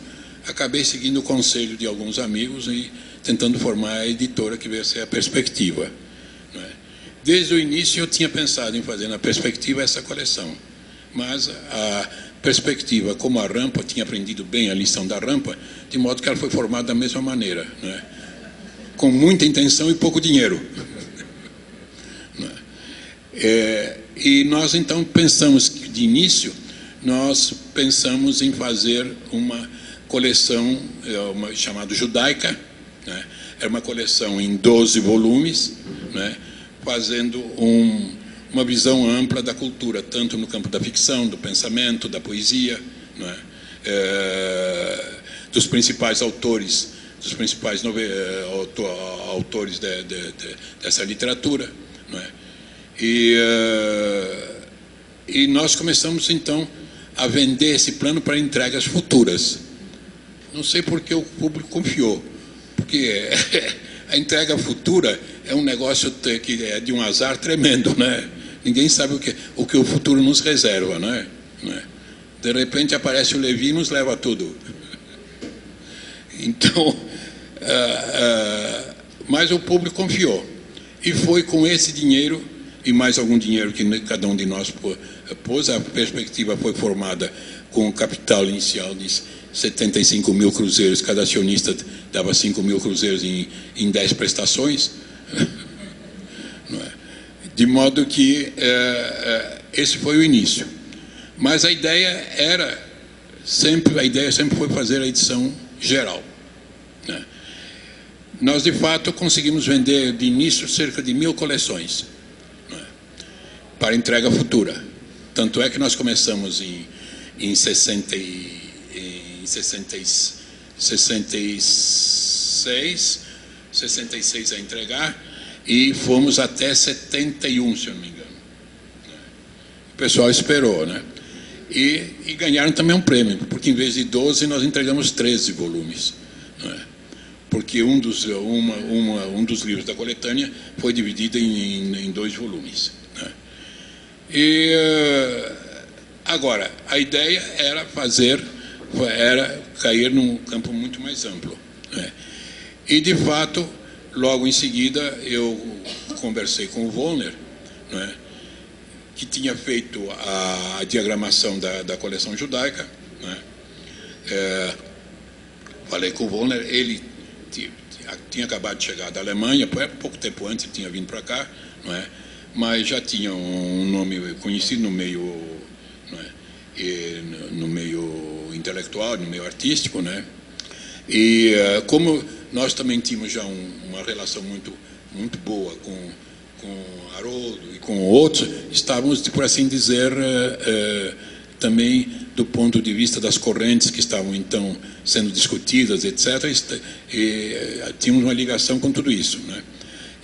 acabei seguindo o conselho de alguns amigos e tentando formar a editora que veio a ser a Perspectiva, né? Desde o início eu tinha pensado em fazer na Perspectiva essa coleção, mas a Perspectiva, como a Rampa, tinha aprendido bem a lição da Rampa, de modo que ela foi formada da mesma maneira, né? Com muita intenção e pouco dinheiro. E nós então pensamos que, de início, nós pensamos em fazer uma coleção chamada Judaica, né? Era uma coleção em 12 volumes, né? Fazendo uma visão ampla da cultura, tanto no campo da ficção, do pensamento, da poesia, né? Dos principais autores, dos principais autores dessa literatura, né? E nós começamos então a vender esse plano para entregas futuras. Não sei por que o público confiou, porque a entrega futura é um negócio que é de um azar tremendo, né? Ninguém sabe o que o futuro nos reserva, né? De repente aparece o Levi e nos leva tudo. Então, mas o público confiou. E foi com esse dinheiro e mais algum dinheiro que cada um de nós pôs. A Perspectiva foi formada com um capital inicial de 75 mil cruzeiros, cada acionista dava 5 mil cruzeiros em 10 prestações. Não é? De modo que esse foi o início. Mas a ideia sempre foi fazer a edição geral, né? Nós, de fato, conseguimos vender de início cerca de 1.000 coleções, né? Para entrega futura. Tanto é que nós começamos em 66 a entregar e fomos até 71, se eu não me engano. O pessoal esperou, né? E ganharam também um prêmio, porque em vez de 12 nós entregamos 13 volumes, né? Porque um dos livros da coletânea foi dividido em 2 volumes, né? E agora, a ideia era cair num campo muito mais amplo, né? E, de fato, logo em seguida, eu conversei com o Wollner, né, que tinha feito a diagramação da coleção judaica, né. Falei com o Wollner, ele tinha acabado de chegar da Alemanha, pouco tempo antes ele tinha vindo para cá, não é? Mas já tinha um nome conhecido no meio, não é? No meio intelectual, no meio artístico, né? E como nós também tínhamos já uma relação muito boa com Haroldo e com outros, estávamos, por assim dizer, também do ponto de vista das correntes que estavam então sendo discutidas, etc., e tínhamos uma ligação com tudo isso, né?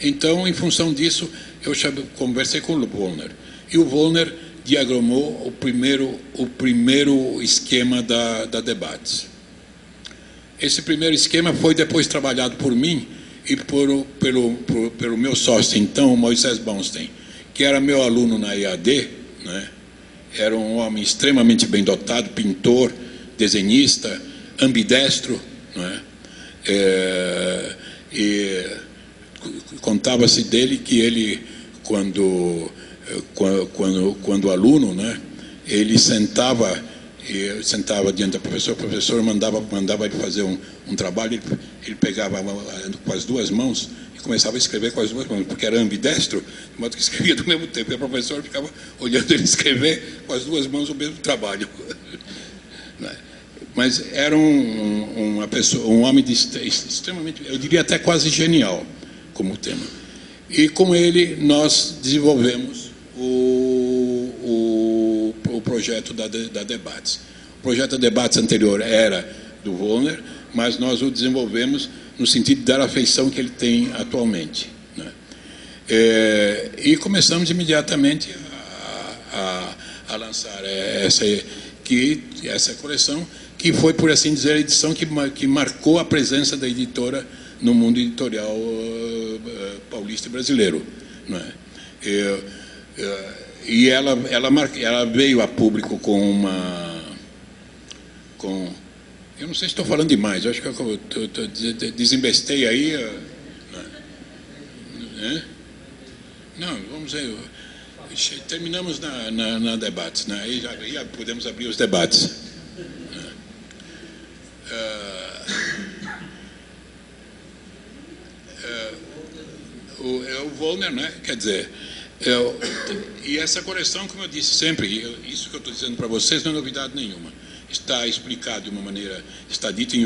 Então, em função disso, eu conversei com o Wollner, e o Wollner diagramou o primeiro esquema da Debates. Esse primeiro esquema foi depois trabalhado por mim e pelo meu sócio, então, Moisés Bonstein, que era meu aluno na EAD, né? Era um homem extremamente bem dotado, pintor, desenhista, ambidestro, não é? E contava-se dele que ele, quando aluno, né, ele sentava diante da professora, o professor mandava ele fazer um trabalho, ele pegava com as duas mãos e começava a escrever com as duas mãos, porque era ambidestro, de modo que escrevia do mesmo tempo, e a professora ficava olhando ele escrever com as duas mãos o mesmo trabalho. Mas era um homem extremamente, eu diria até quase genial, como tema. E com ele nós desenvolvemos o projeto da Debates. O projeto da Debates anterior era do Wollner, mas nós o desenvolvemos no sentido de dar a feição que ele tem atualmente, né? E começamos imediatamente a lançar essa coleção, que foi, por assim dizer, a edição que marcou a presença da editora no mundo editorial paulista e brasileiro, não é? E ela veio a público eu não sei se estou falando demais, eu acho que eu desembestei aí. Não, vamos ver. Terminamos na Debates, né? Aí já podemos abrir os debates. O Wollner, né? Quer dizer, e essa coleção, como eu disse sempre, isso que eu estou dizendo para vocês não é novidade nenhuma. Está explicado de uma maneira, está dito em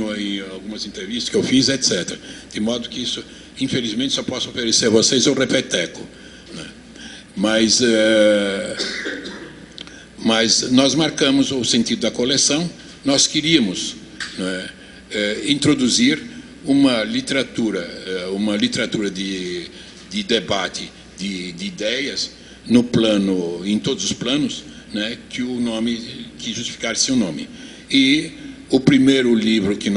algumas entrevistas que eu fiz, etc. De modo que isso, infelizmente, só posso oferecer a vocês o repeteco, né? Mas nós marcamos o sentido da coleção. Nós queríamos, né, introduzir uma literatura de debate, de ideias, no plano, em todos os planos, né, que justificasse o nome. E o primeiro livro que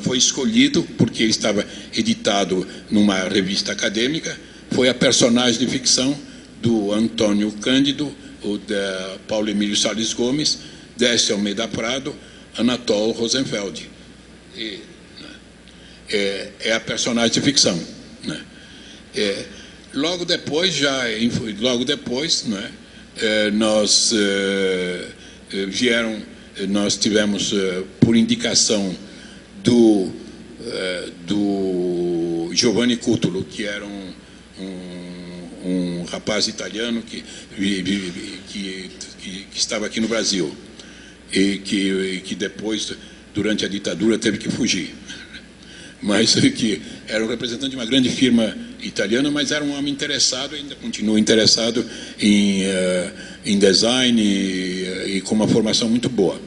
foi escolhido, porque ele estava editado numa revista acadêmica, foi A Personagem de Ficção, do Antônio Cândido, o da Paulo Emílio Salles Gomes, Décio Almeida Prado, Anatol Rosenfeld. É A Personagem de Ficção, né? Logo depois, né, nós tivemos, por indicação do Giovanni Cutolo, que era um rapaz italiano que estava aqui no Brasil e que depois, durante a ditadura, teve que fugir. Mas que era um representante de uma grande firma italiana, mas era um homem interessado, ainda continua interessado em design e com uma formação muito boa.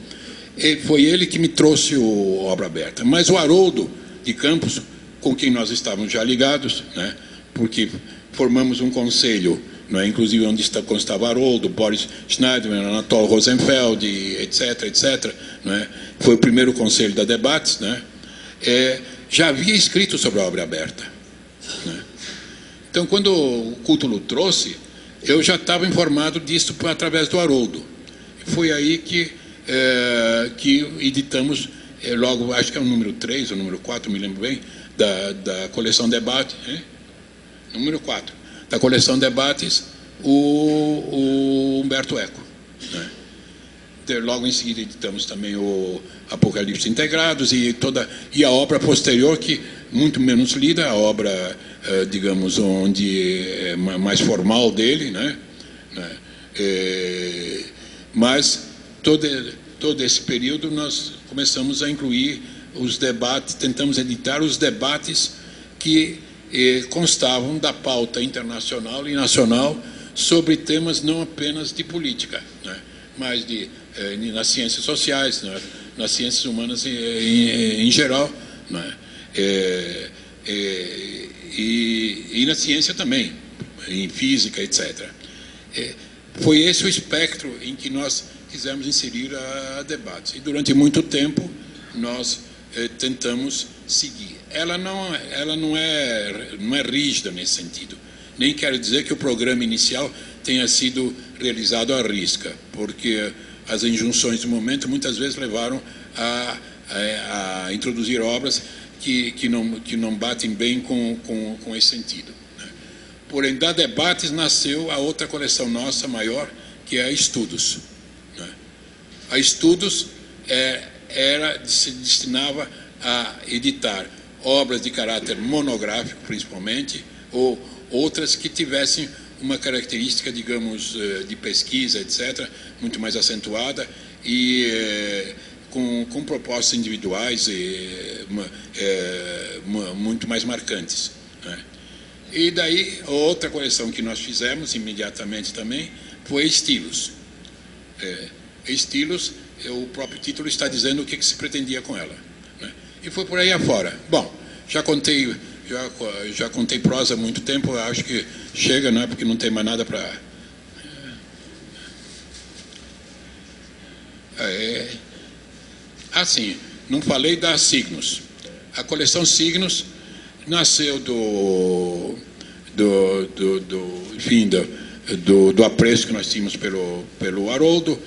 E foi ele que me trouxe o Obra Aberta. Mas o Haroldo de Campos, com quem nós estávamos já ligados, né, porque formamos um conselho, não é, inclusive onde constava Haroldo, Boris Schneiderman, Anatol Rosenfeld, etc., não é, foi o primeiro conselho da Debates, né, já havia escrito sobre a Obra Aberta, né. Então, quando o Cutolo trouxe, eu já estava informado disso através do Haroldo. Foi aí que editamos, logo, acho que é o número 3 ou número 4, me lembro bem, da coleção Debate, número 4, da coleção Debates, o Humberto Eco, né? Logo em seguida editamos também o Apocalipse Integrados e a obra posterior, que muito menos lida, a obra, digamos, onde é mais formal dele, né? Mas todo esse período nós começamos a incluir os debates, tentamos editar os debates que constavam da pauta internacional e nacional sobre temas não apenas de política, né? Mas nas ciências sociais, né? Nas ciências humanas em geral, né? E na ciência também, em física, etc. Foi esse o espectro em que nós quisemos inserir a debates. E durante muito tempo nós tentamos seguir. Ela não é rígida nesse sentido. Nem quero dizer que o programa inicial tenha sido realizado à risca, porque as injunções do momento muitas vezes levaram a introduzir obras que não batem bem com esse sentido, né? Porém, da Debates nasceu a outra coleção nossa maior, que é a Estudos, né? A Estudos se destinava a editar obras de caráter monográfico, principalmente, ou outras que tivessem uma característica, digamos, de pesquisa, etc., muito mais acentuada e com propostas individuais muito mais marcantes, né? E daí, outra coleção que nós fizemos imediatamente também foi Estilos. Estilos, o próprio título está dizendo o que se pretendia com ela, né? E foi por aí afora. Bom, já contei prosa há muito tempo, acho que chega, não é? Porque não tem mais nada para... Assim, não falei da Signos. A coleção Signos nasceu do apreço que nós tínhamos pelo Haroldo,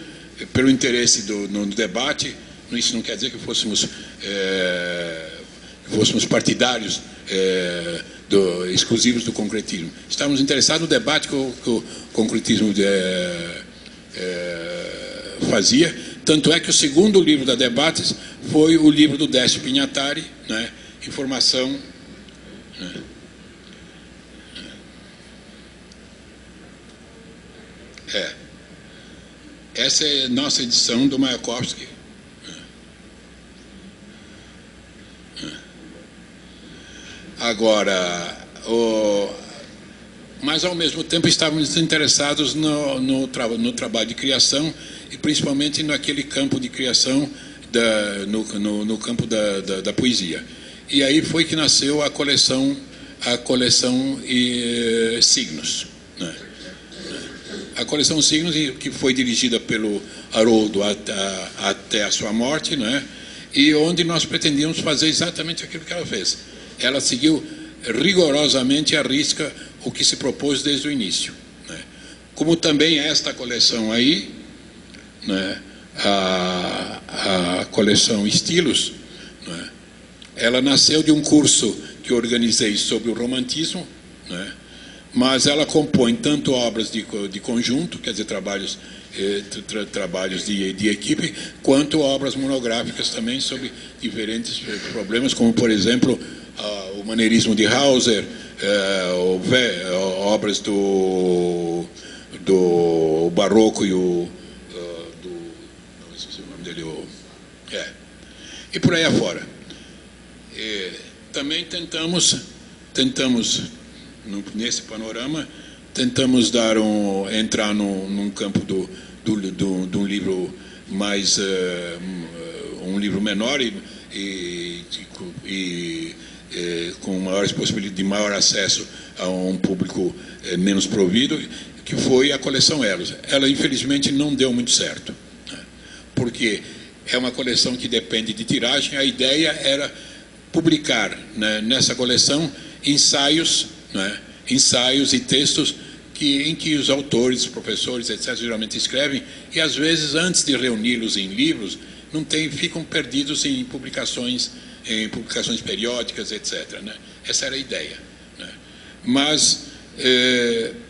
pelo interesse no debate. Isso não quer dizer que fôssemos partidários exclusivos do concretismo. Estávamos interessados no debate que o concretismo fazia. Tanto é que o segundo livro da Debates foi o livro do Décio Pinhatari, né? Informação, né? Essa é a nossa edição do Mayakovsky. Agora, mas ao mesmo tempo estávamos interessados no trabalho de criação e principalmente naquele campo de criação, no campo da poesia. E aí foi que nasceu a coleção Signos, né? A coleção Signos, que foi dirigida pelo Haroldo até a sua morte, né? E onde nós pretendíamos fazer exatamente aquilo que ela fez. Ela seguiu rigorosamente à risca o que se propôs desde o início, né? Como também esta coleção aí, né? A coleção Estilos, né? Ela nasceu de um curso que organizei sobre o romantismo, né? Mas ela compõe tanto obras de conjunto, quer dizer, trabalhos de equipe, quanto obras monográficas também sobre diferentes problemas, como, por exemplo, o maneirismo de Hauser, obras do Barroco e não sei o nome dele, e por aí afora. Também tentamos nesse panorama, tentamos entrar num campo de um livro mais um livro menor e com maiores possibilidades de maior acesso a um público menos provido, que foi a coleção Elos. Ela infelizmente não deu muito certo, né? Porque é uma coleção que depende de tiragem. A ideia era publicar, né, nessa coleção ensaios, né, ensaios e textos em que os autores, professores, etc., geralmente escrevem, e às vezes, antes de reuni-los em livros, ficam perdidos em publicações em publicações periódicas, etc., né? Essa era a ideia, né? Mas,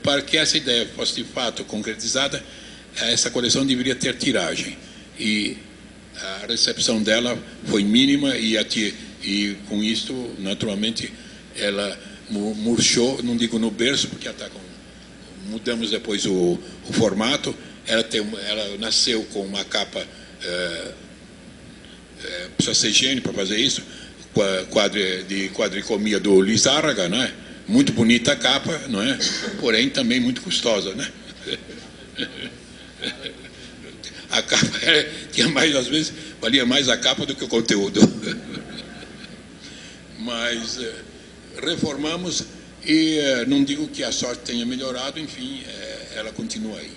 para que essa ideia fosse de fato concretizada, essa coleção deveria ter tiragem. E a recepção dela foi mínima e com isso, naturalmente, ela murchou, não digo no berço, porque mudamos depois o formato. Ela nasceu com uma capa, precisa ser higiene para fazer isso, de quadricomia do Lizárraga, né? Muito bonita a capa, não é? Porém também muito custosa, né? A capa tinha mais, às vezes, valia mais a capa do que o conteúdo. Mas reformamos e não digo que a sorte tenha melhorado, enfim, ela continua aí.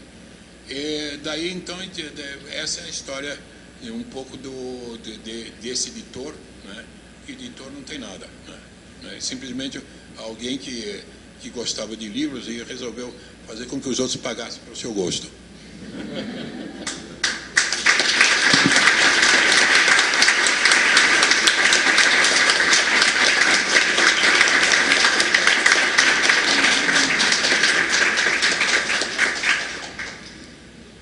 E daí, então, essa é a história um pouco desse editor, né? Editor não tem nada, né? Simplesmente alguém que gostava de livros e resolveu fazer com que os outros pagassem pelo seu gosto.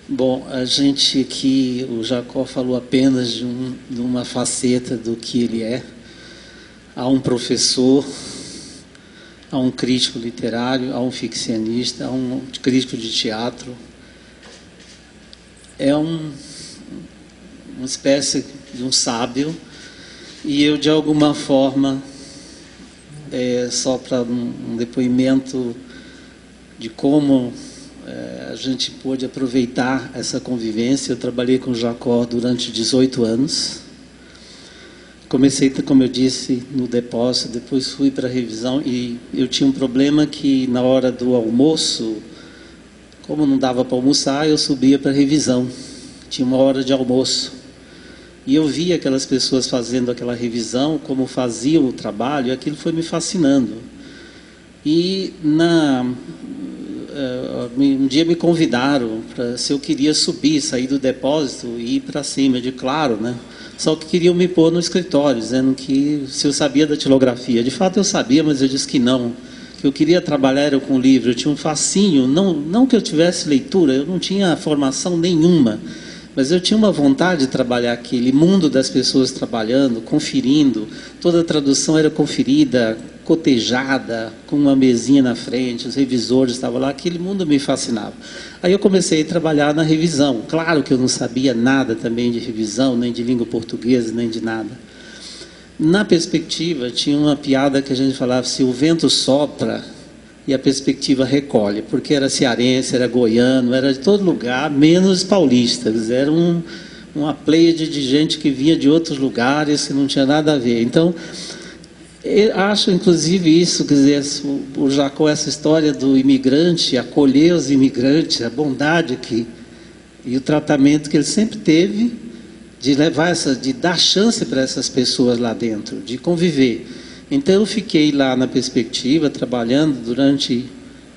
Bom, a gente aqui, o Jacó falou apenas de uma faceta do que ele é. Há um professor, há um crítico literário, há um ficcionista, há um crítico de teatro. É uma espécie de um sábio, e eu, de alguma forma, só para um depoimento de como a gente pôde aproveitar essa convivência. Eu trabalhei com o Jacó durante 18 anos. Comecei, como eu disse, no depósito, depois fui para a revisão, e eu tinha um problema que, na hora do almoço, como não dava para almoçar, eu subia para a revisão. Tinha uma hora de almoço. E eu via aquelas pessoas fazendo aquela revisão, como faziam o trabalho, e aquilo foi me fascinando. E um dia me convidaram se eu queria subir, sair do depósito e ir para cima. Eu disse, claro, né? Só que queriam me pôr no escritório, dizendo que se eu sabia da datilografia. De fato eu sabia, mas eu disse que não. Que eu queria trabalhar era com livro. Eu tinha um fascínio, não que eu tivesse leitura, eu não tinha formação nenhuma, mas eu tinha uma vontade de trabalhar aquele mundo das pessoas trabalhando, conferindo. Toda a tradução era conferida, cotejada, com uma mesinha na frente, os revisores estavam lá, aquele mundo me fascinava. Aí eu comecei a trabalhar na revisão. Claro que eu não sabia nada também de revisão, nem de língua portuguesa, nem de nada. Na perspectiva, tinha uma piada que a gente falava assim, o vento sopra e a perspectiva recolhe, porque era cearense, era goiano, era de todo lugar, menos paulistas. Era uma pleiade de gente que vinha de outros lugares, que não tinha nada a ver. Então, eu acho, inclusive, isso, quer dizer, o Jacó, essa história do imigrante, acolher os imigrantes, a bondade e o tratamento que ele sempre teve, de de dar chance para essas pessoas lá dentro, de conviver. Então, eu fiquei lá na perspectiva, trabalhando durante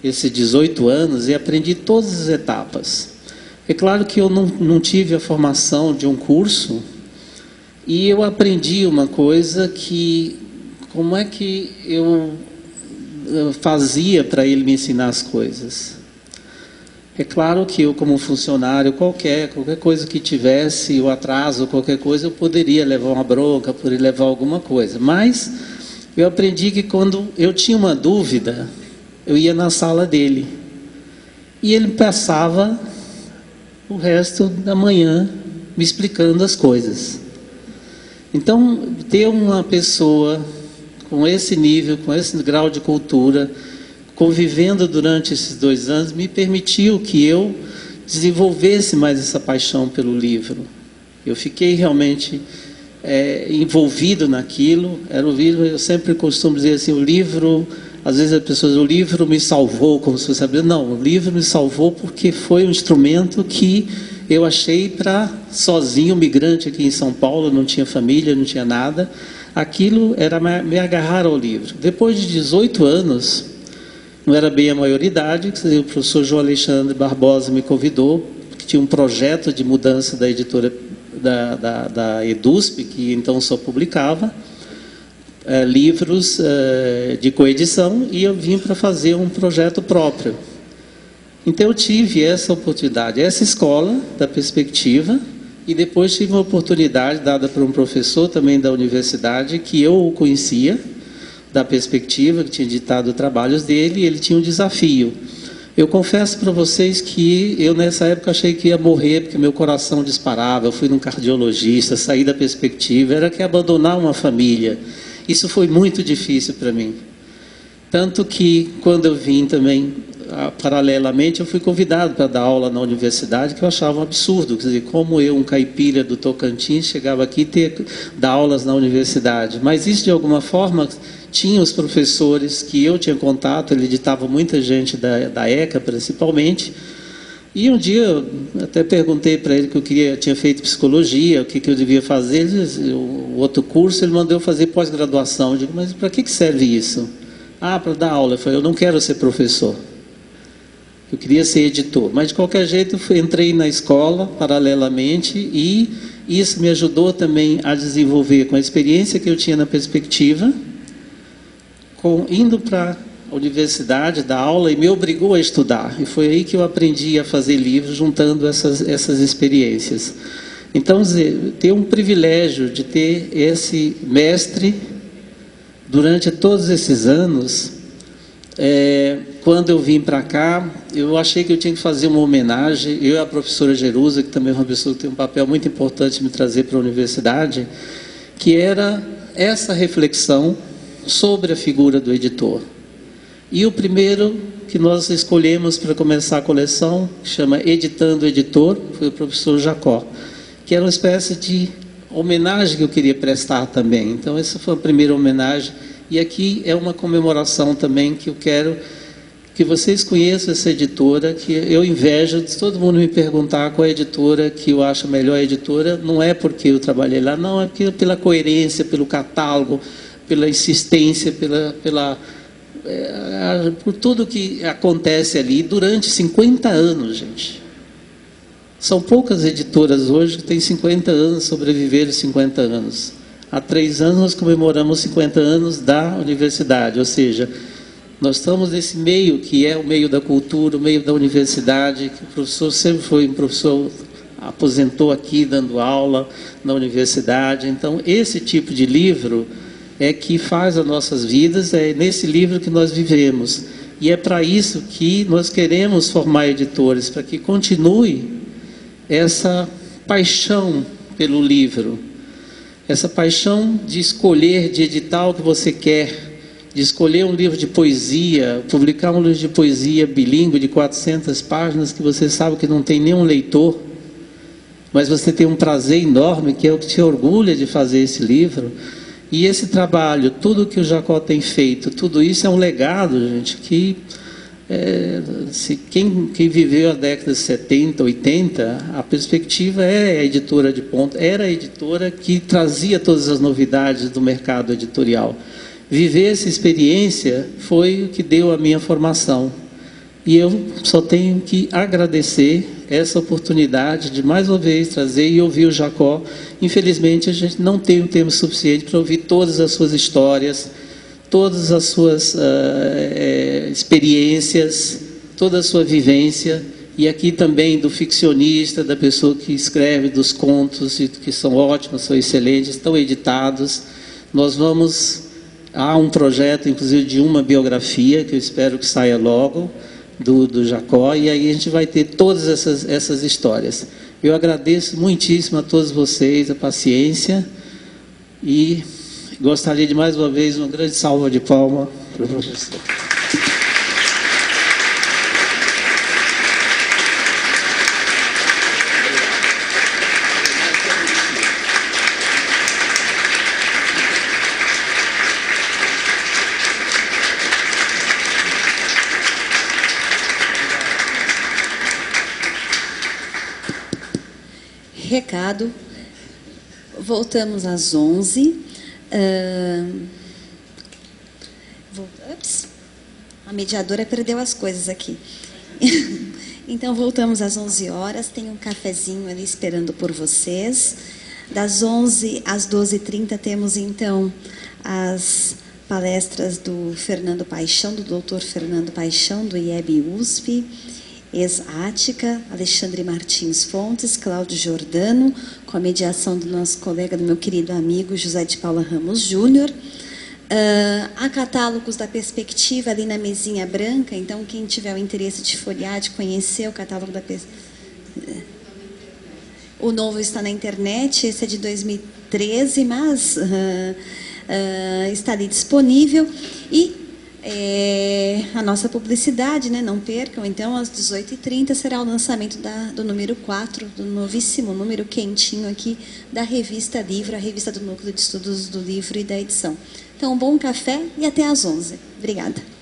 esses 18 anos e aprendi todas as etapas. É claro que eu não tive a formação de um curso, e eu aprendi uma coisa que... Como é que eu fazia para ele me ensinar as coisas? É claro que eu, como funcionário, qualquer coisa que tivesse, o atraso, qualquer coisa, eu poderia levar uma bronca, poderia levar alguma coisa. Mas eu aprendi que quando eu tinha uma dúvida, eu ia na sala dele. E ele passava o resto da manhã me explicando as coisas. Então, ter uma pessoa com esse nível, com esse grau de cultura, convivendo durante esses 2 anos, me permitiu que eu desenvolvesse mais essa paixão pelo livro. Eu fiquei realmente envolvido naquilo. Era o livro, eu sempre costumo dizer assim, o livro, às vezes as pessoas, o livro me salvou, como se fosse, não, o livro me salvou porque foi um instrumento que eu achei para sozinho, migrante aqui em São Paulo, não tinha família, não tinha nada. Aquilo era me agarrar ao livro. Depois de 18 anos, não era bem a maioridade, o professor João Alexandre Barbosa me convidou, que tinha um projeto de mudança da editora da EDUSP, que então só publicava, livros de coedição, e eu vim para fazer um projeto próprio. Então eu tive essa oportunidade, essa escola da perspectiva, e depois tive uma oportunidade dada por um professor também da universidade, que eu o conhecia, da perspectiva, que tinha editado trabalhos dele, e ele tinha um desafio. Eu confesso para vocês que eu nessa época achei que ia morrer, porque meu coração disparava, eu fui num cardiologista, saí da perspectiva, era que abandonar uma família. Isso foi muito difícil para mim. Tanto que, quando eu vim também, paralelamente, eu fui convidado para dar aula na universidade, que eu achava um absurdo. Quer dizer, como eu, um caipira do Tocantins, chegava aqui e dar aulas na universidade. Mas isso, de alguma forma, tinha os professores que eu tinha contato, ele editava muita gente da ECA, principalmente. E um dia eu até perguntei para ele que tinha feito psicologia, o que eu devia fazer. O outro curso, ele mandou eu fazer pós-graduação. Eu digo, mas para que serve isso? Ah, para dar aula. Eu falei, eu não quero ser professor. Eu queria ser editor. Mas, de qualquer jeito, eu entrei na escola, paralelamente, e isso me ajudou também a desenvolver, com a experiência que eu tinha na perspectiva, indo para a universidade, dar aula, e me obrigou a estudar. E foi aí que eu aprendi a fazer livros, juntando essas experiências. Então, ter um privilégio de ter esse mestre durante todos esses anos, quando eu vim para cá, eu achei que eu tinha que fazer uma homenagem. Eu e a professora Jerusa, que também é uma pessoa que tem um papel muito importante de me trazer para a universidade, que era essa reflexão sobre a figura do editor. E o primeiro que nós escolhemos para começar a coleção, que chama Editando o Editor, foi o professor Jacó, que era uma espécie de homenagem que eu queria prestar também. Então, essa foi a primeira homenagem. E aqui é uma comemoração também, que eu quero que vocês conheçam essa editora, que eu invejo de todo mundo me perguntar qual é a editora que eu acho a melhor editora. Não é porque eu trabalhei lá, não, é porque pela coerência, pelo catálogo, pela insistência, por tudo que acontece ali durante 50 anos, gente. São poucas editoras hoje que têm 50 anos, sobreviveram 50 anos. Há 3 anos nós comemoramos 50 anos da universidade, ou seja, nós estamos nesse meio que é o meio da cultura, o meio da universidade, que o professor sempre foi um professor, aposentou aqui dando aula na universidade. Então, esse tipo de livro é que faz as nossas vidas, é nesse livro que nós vivemos. E é para isso que nós queremos formar editores, para que continue essa paixão pelo livro, essa paixão de escolher, de editar o que você quer, de escolher um livro de poesia, publicar um livro de poesia bilíngue de 400 páginas, que você sabe que não tem nenhum leitor, mas você tem um prazer enorme, que é o que te orgulha de fazer esse livro. E esse trabalho, tudo que o Jacó tem feito, tudo isso é um legado, gente, que quem viveu a década de 70, 80, a perspectiva é a editora de ponta, era a editora que trazia todas as novidades do mercado editorial. Viver essa experiência foi o que deu a minha formação. E eu só tenho que agradecer essa oportunidade de mais uma vez trazer e ouvir o Jacó. Infelizmente, a gente não tem um tempo suficiente para ouvir todas as suas histórias, todas as suas experiências, toda a sua vivência, e aqui também do ficcionista, da pessoa que escreve dos contos, que são ótimos, são excelentes, estão editados. Há um projeto, inclusive, de uma biografia, que eu espero que saia logo, do Jacó, e aí a gente vai ter todas essas histórias. Eu agradeço muitíssimo a todos vocês a paciência, e gostaria de mais uma vez uma grande salva de palmas para o professor. Recado, voltamos às 11. Ups, a mediadora perdeu as coisas aqui. Então, voltamos às 11 horas. Tem um cafezinho ali esperando por vocês. Das 11 às 12h30 temos, então, as palestras do Fernando Paixão, do Dr. Fernando Paixão, do IEB-USP, ex-Ática, Alexandre Martins Fontes, Cláudio Giordano, com a mediação do nosso colega, do meu querido amigo José de Paula Ramos Júnior. Há catálogos da Perspectiva ali na mesinha branca, então quem tiver o interesse de folhear, de conhecer o catálogo da Perspectiva. O novo está na internet, esse é de 2013, mas está ali disponível. E a nossa publicidade, né? Não percam, então, às 18h30 será o lançamento do número 4, do novíssimo número quentinho aqui da Revista Livro, a revista do Núcleo de Estudos do Livro e da Edição. Então, um bom café e até às 11h. Obrigada.